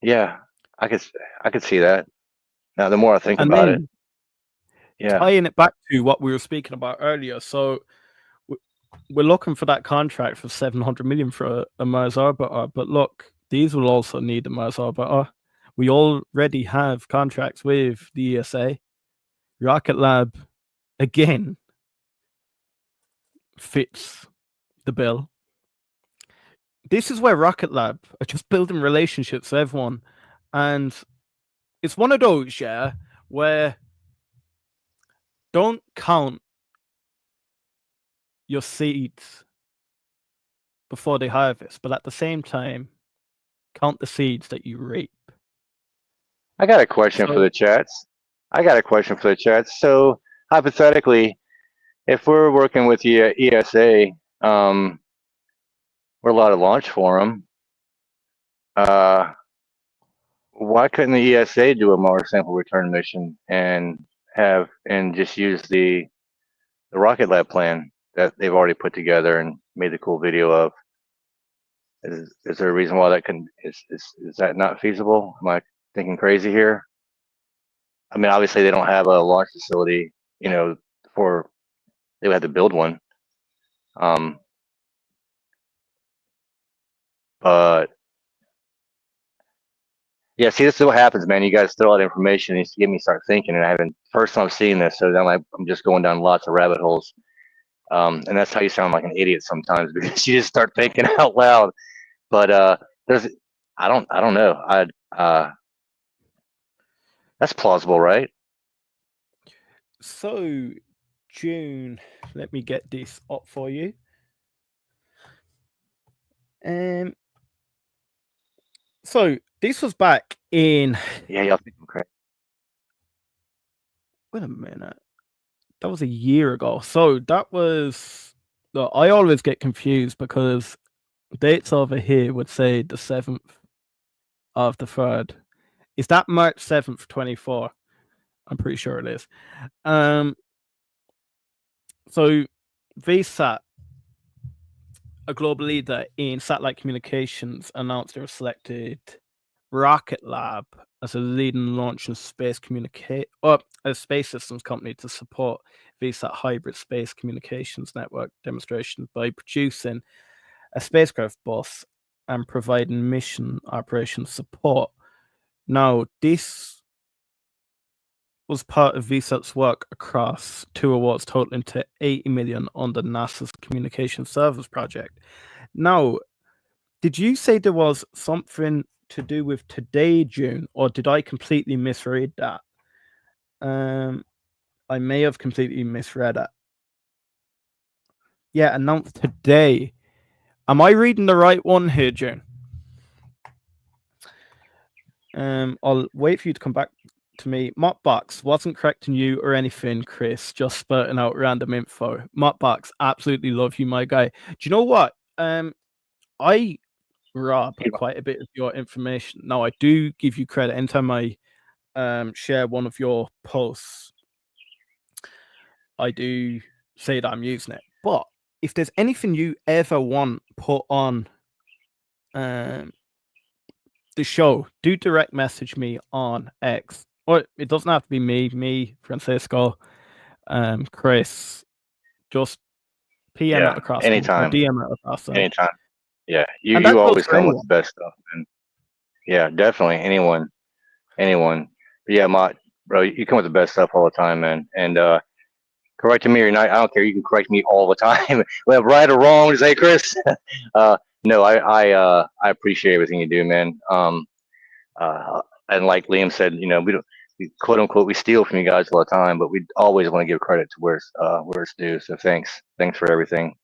yeah, I could see that. Now, the more I think about it, yeah, tying it back to what we were speaking about earlier. So we're looking for that contract for 700 million for a Mars orbiter, but look, these will also need a Mars orbiter. We already have contracts with the ESA. Rocket Lab, again, fits the bill. This is where Rocket Lab are just building relationships with everyone. And it's one of those, yeah, where don't count your seeds before they harvest, but at the same time, count the seeds that you reap. I got a question for the chats. So hypothetically, if we're working with the ESA, we're allowed to launch for them. Why couldn't the ESA do a Mars sample return mission and just use the Rocket Lab plan that they've already put together and made the cool video of? Is there a reason why that is that not feasible? Am I thinking crazy here? I mean, obviously they don't have a launch facility, they would have to build one. But yeah, see, this is what happens, man. You guys throw out information and get me start thinking, and I haven't first time seeing this, so now I'm just going down lots of rabbit holes. And that's how you sound like an idiot sometimes, because you just start thinking out loud. But I don't know. That's plausible, right? So June, let me get this up for you. So this was back in. Yeah, y'all think I'm crazy. Wait a minute. That was a year ago. So that was. Look, I always get confused because dates over here would say the 7th of the 3rd. Is that March 7th, 24? I'm pretty sure it is. So VSAT, a global leader in satellite communications, announced they were selected Rocket Lab as a leading launch and space a space systems company to support VSAT hybrid space communications network demonstrations by producing a spacecraft bus and providing mission operation support. Now, this was part of VSAT's work across 2 awards totaling to $80 million under NASA's Communication Service Project. Now, did you say there was something to do with today, June, or did I completely misread that? I may have completely misread it. Yeah, announced today. Am I reading the right one here, June? I'll wait for you to come back to me. Mopbox wasn't correcting you or anything, Chris, just spurting out random info. Mopbox, absolutely love you, my guy. Do you know what? I rob quite a bit of your information. Now, I do give you credit anytime I share one of your posts. I do say that I'm using it. But if there's anything you ever want put on the show, do direct message me on X. Or it doesn't have to be me, Francisco, Chris. Just PM it across anytime. Them, or DM it across them. Anytime. Yeah, you always come with the best stuff. And yeah, definitely anyone. But yeah, bro, you come with the best stuff all the time, man. And correcting me or not, I don't care. You can correct me all the time. Well, right or wrong, say Chris. No, I appreciate everything you do, man. And like Liam said, quote unquote, we steal from you guys all the time, but we always want to give credit to where it's due. So thanks for everything.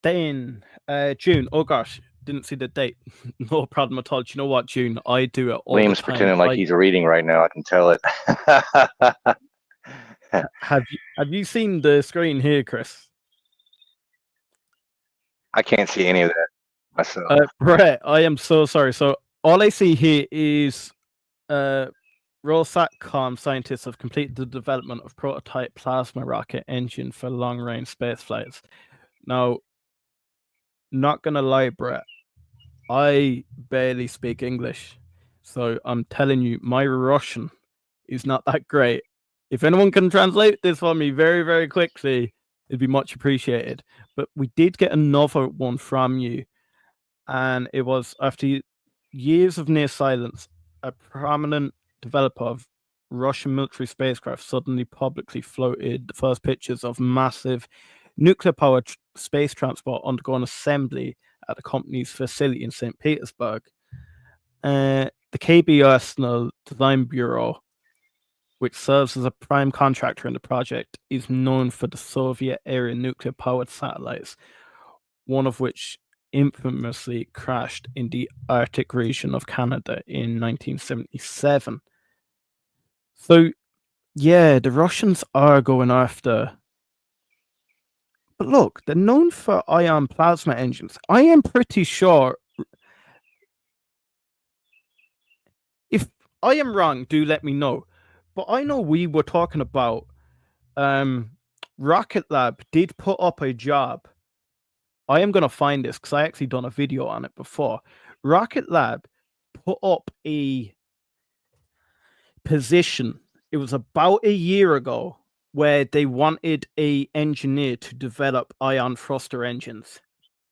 Then June. Oh gosh, didn't see the date. No problem at all. Do you know what, June? I do it all Liam's the time. pretending like he's reading right now. I can tell it. Have you seen the screen here, Chris? I can't see any of that myself. Brett, I am so sorry. So all I see here is Rosatcom scientists have completed the development of prototype plasma rocket engine for long-range space flights. Now, not gonna lie, Brett, I barely speak English, so I'm telling you, my Russian is not that great. If anyone can translate this for me very, very quickly, it'd be much appreciated. But we did get another one from you, and it was after years of near silence, a prominent developer of Russian military spacecraft suddenly publicly floated the first pictures of massive nuclear-powered space transport undergoing assembly at the company's facility in St. Petersburg. The KB Arsenal Design Bureau, which serves as a prime contractor in the project, is known for the Soviet-era nuclear-powered satellites, one of which infamously crashed in the Arctic region of Canada in 1977. So, yeah, the Russians are going after. But look, they're known for ion plasma engines. I am pretty sure. If I am wrong, do let me know. But I know we were talking about Rocket Lab did put up a job. I am going to find this because I actually done a video on it before. Rocket Lab put up a position. It was about a year ago where they wanted a engineer to develop ion thruster engines.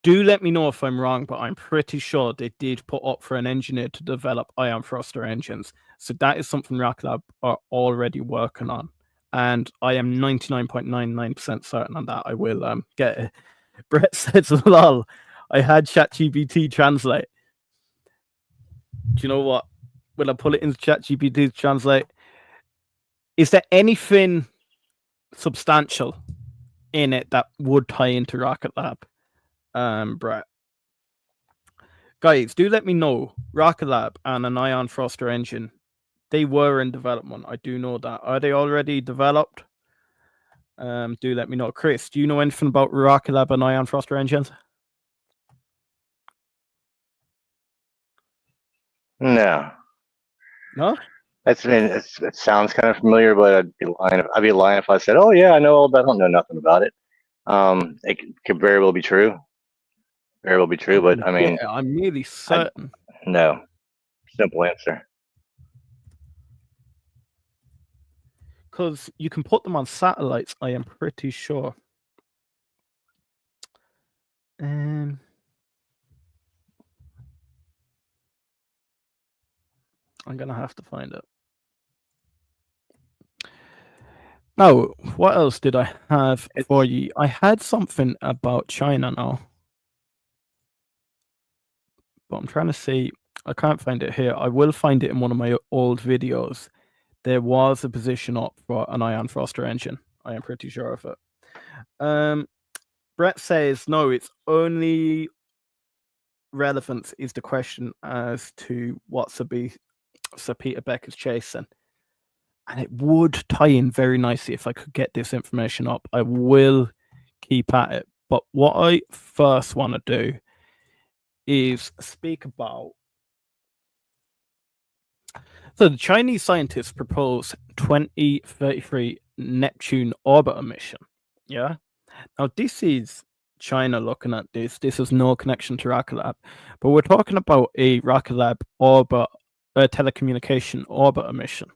Do let me know if I'm wrong, but I'm pretty sure they did put up for an engineer to develop ion thruster engines. So that is something Rocket Lab are already working on. And I am 99.99% certain on that. I will get it. Brett says, lol, I had ChatGPT translate. Do you know what? Will I pull it into ChatGPT to translate? Is there anything substantial in it that would tie into Rocket Lab? Brett. Guys, do let me know. Rocket Lab and an ion thruster engine, they were in development. I do know that. Are they already developed? Do let me know. Chris, do you know anything about Rocket Lab and ion thruster engines? No. No? It sounds kind of familiar, but I'd be lying if I said, "Oh yeah, I know all about it." I don't know nothing about it. It could very well be true. Very well be true, but I mean, yeah, I'm nearly certain. No. Simple answer. Because you can put them on satellites, I am pretty sure. I'm gonna have to find it. Now, what else did I have for you? I had something about China now. But I'm trying to see. I can't find it here. I will find it in one of my old videos. There was a position up for an ion thruster engine. I am pretty sure of it. Brett says, no, it's only relevance is the question as to what Sir Peter Beck is chasing. And it would tie in very nicely if I could get this information up. I will keep at it. But what I first want to do is speak about. So the Chinese scientists propose 2033 Neptune orbiter mission. Yeah. Now this is China looking at this. This has no connection to Rocket Lab, but we're talking about a Rocket Lab telecommunication orbiter mission.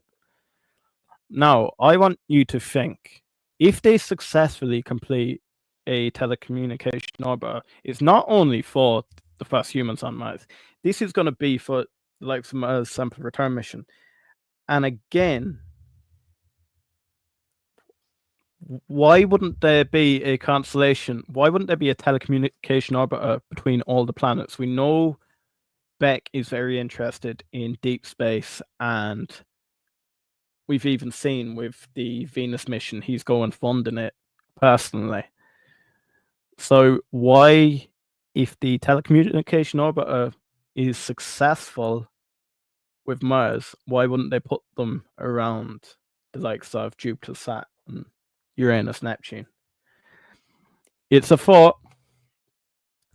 Now, I want you to think, if they successfully complete a telecommunication orbiter, it's not only for the first humans on Mars. This is going to be for the likes of Mars sample return mission. And again, why wouldn't there be a constellation? Why wouldn't there be a telecommunication orbiter between all the planets? We know Beck is very interested in deep space, and we've even seen with the Venus mission, he's going funding it personally. So why, if the telecommunication orbiter is successful with Mars, why wouldn't they put them around the likes of Jupiter, Saturn, Uranus, Neptune? It's a thought.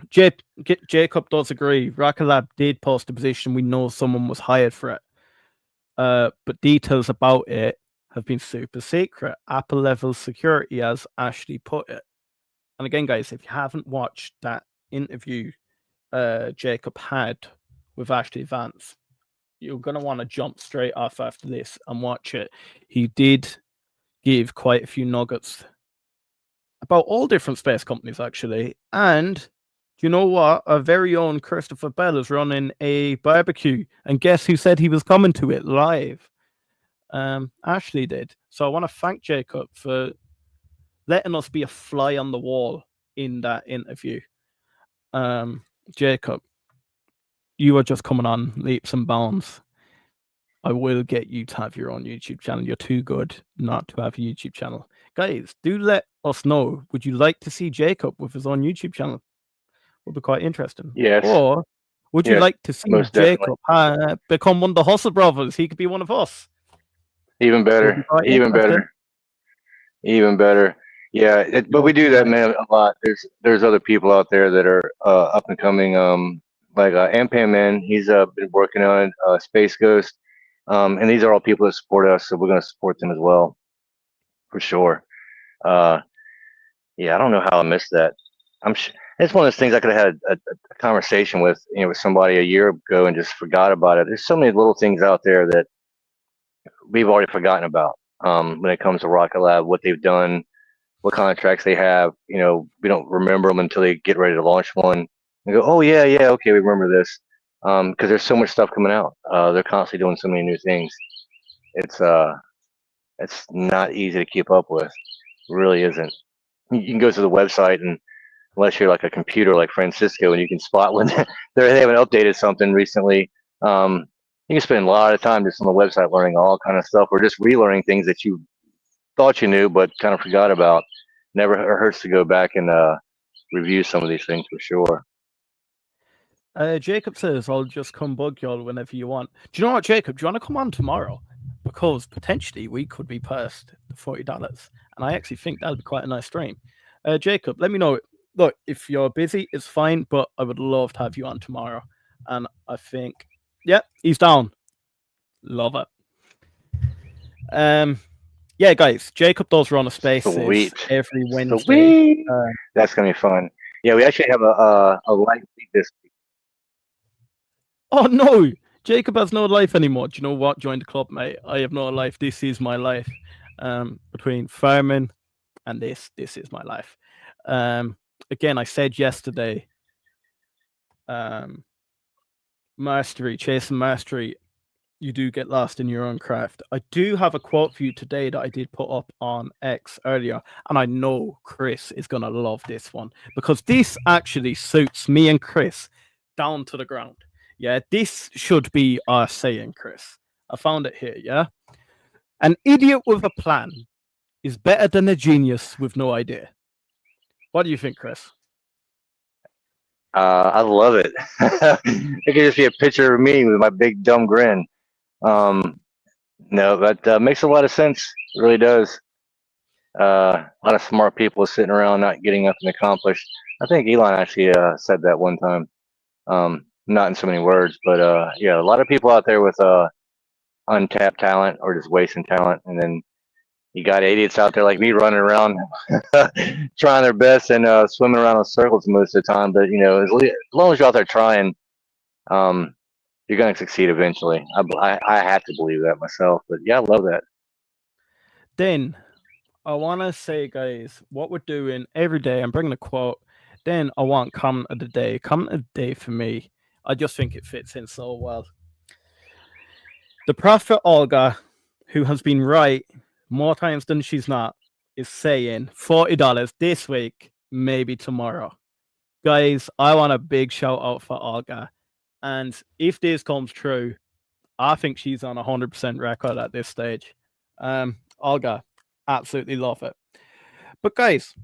Jacob does agree. Rocket Lab did post a position. We know someone was hired for it. But details about it have been super secret. Apple level security, as Ashley put it. And again, guys, if you haven't watched that interview Jacob had with Ashley Vance, you're going to want to jump straight off after this and watch it. He did give quite a few nuggets about all different space companies, actually. And you know what? Our very own Christopher Bell is running a barbecue. And guess who said he was coming to it live? Ashley did. So I want to thank Jacob for letting us be a fly on the wall in that interview. Jacob, you are just coming on leaps and bounds. I will get you to have your own YouTube channel. You're too good not to have a YouTube channel. Guys, do let us know. Would you like to see Jacob with his own YouTube channel? Would be quite interesting. Yes. Or would you Yes, like to see most definitely. Jacob become one of the Hustle Brothers? He could be one of us. Even Would be better. quite Even interesting. better. Even better. Yeah, but we do that, man, a lot. There's other people out there that are up and coming. Like Ampan Man, he's been working on it. Space Ghost, and these are all people that support us, so we're gonna support them as well, for sure. Uh, yeah, I don't know how I missed that. It's one of those things I could have had a conversation with, with somebody a year ago and just forgot about it. There's so many little things out there that we've already forgotten about. When it comes to Rocket Lab, what they've done, what contracts they have. We don't remember them until they get ready to launch one. And go, oh yeah, yeah, okay, we remember this. Because there's so much stuff coming out. They're constantly doing so many new things. It's not easy to keep up with. It really isn't. You can go to the website, and unless you're like a computer like Francisco, and you can spot when they haven't updated something recently. You can spend a lot of time just on the website learning all kind of stuff, or just relearning things that you thought you knew but kind of forgot about. Never hurts to go back and review some of these things for sure. Jacob says, I'll just come bug y'all whenever you want. Do you know what, Jacob? Do you want to come on tomorrow? Because potentially we could be past the $40. And I actually think that'll be quite a nice stream. Jacob, let me know. Look, if you're busy, it's fine, but I would love to have you on tomorrow. And I think, yeah, he's down. Love it. Yeah, guys, Jacob does run a Spaces every Wednesday. Sweet. That's gonna be fun. Yeah, we actually have a live feed this week. Oh no, Jacob has no life anymore. Do you know what? Join the club, mate. I have no life. This is my life. Between farming and this is my life. Again, I said yesterday, mastery, chasing mastery, you do get lost in your own craft. I do have a quote for you today that I did put up on X earlier, and I know Chris is going to love this one because this actually suits me and Chris down to the ground. Yeah, this should be our saying, Chris. I found it here, yeah? An idiot with a plan is better than a genius with no idea. What do you think, Chris? I love it. It could just be a picture of me with my big dumb grin. No, that makes a lot of sense. It really does. A lot of smart people sitting around not getting nothing accomplished. I think Elon actually said that one time. Not in so many words, but yeah, a lot of people out there with untapped talent or just wasting talent, and then you got idiots out there like me running around trying their best and swimming around in circles most of the time. But as long as you're out there trying, you're going to succeed eventually. I have to believe that myself. But yeah, I love that. Then I want to say, guys, what we're doing every day, I'm bringing a quote. Then I want comment of the day. Comment of the day for me, I just think it fits in so well. The prophet Olga, who has been right more times than she's not, is saying $40 this week, maybe tomorrow. Guys, I want a big shout out for Olga. And if this comes true, I think she's on 100% record at this stage. Olga, absolutely love it. But guys,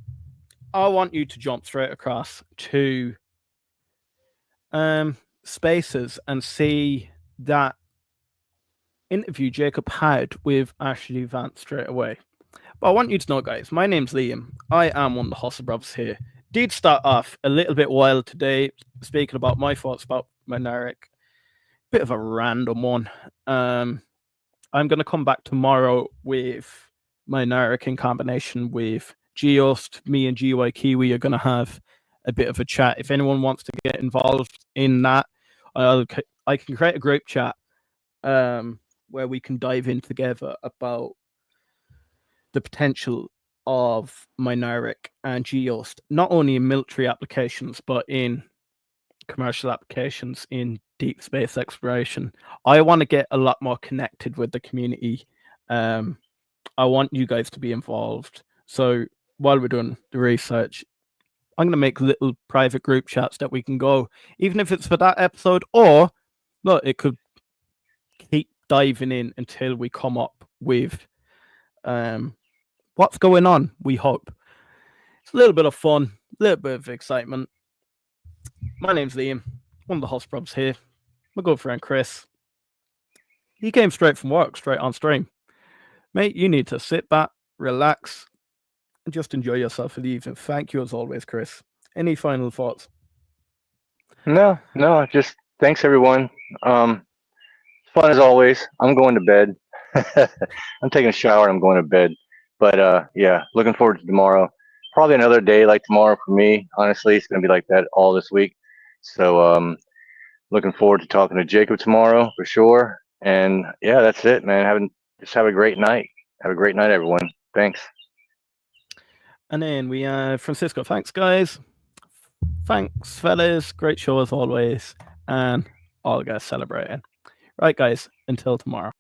I want you to jump straight across to Spaces and see that interview Jacob had with Ashley Vance straight away. But I want you to know, guys, my name's Liam. I am one of the Hustle Brothers here. Did start off a little bit wild today, speaking about my thoughts about Mynaric. Bit of a random one. I'm going to come back tomorrow with Mynaric in combination with Geost. Me and GY Kiwi are going to have a bit of a chat. If anyone wants to get involved in that, I can create a group chat where we can dive in together about the potential of Mynaric and Geost, not only in military applications, but in commercial applications in deep space exploration. I want to get a lot more connected with the community. I want you guys to be involved. So while we're doing the research, I'm going to make little private group chats that we can go, even if it's for that episode, or look, it could keep diving in until we come up with what's going on, we hope. It's a little bit of fun, a little bit of excitement. My name's Liam, one of the host probs here. My good friend Chris. He came straight from work, straight on stream. Mate, you need to sit back, relax, and just enjoy yourself for the evening. Thank you as always, Chris. Any final thoughts? No, just thanks everyone. Fun as always. I'm going to bed. I'm taking a shower and I'm going to bed. But yeah, looking forward to tomorrow. Probably another day like tomorrow for me. Honestly, it's gonna be like that all this week. So looking forward to talking to Jacob tomorrow for sure. And yeah, that's it, man. Just have a great night. Have a great night, everyone. Thanks. And then we have Francisco. Thanks, guys. Thanks, fellas. Great show as always. And all guys celebrating. Right, guys, until tomorrow.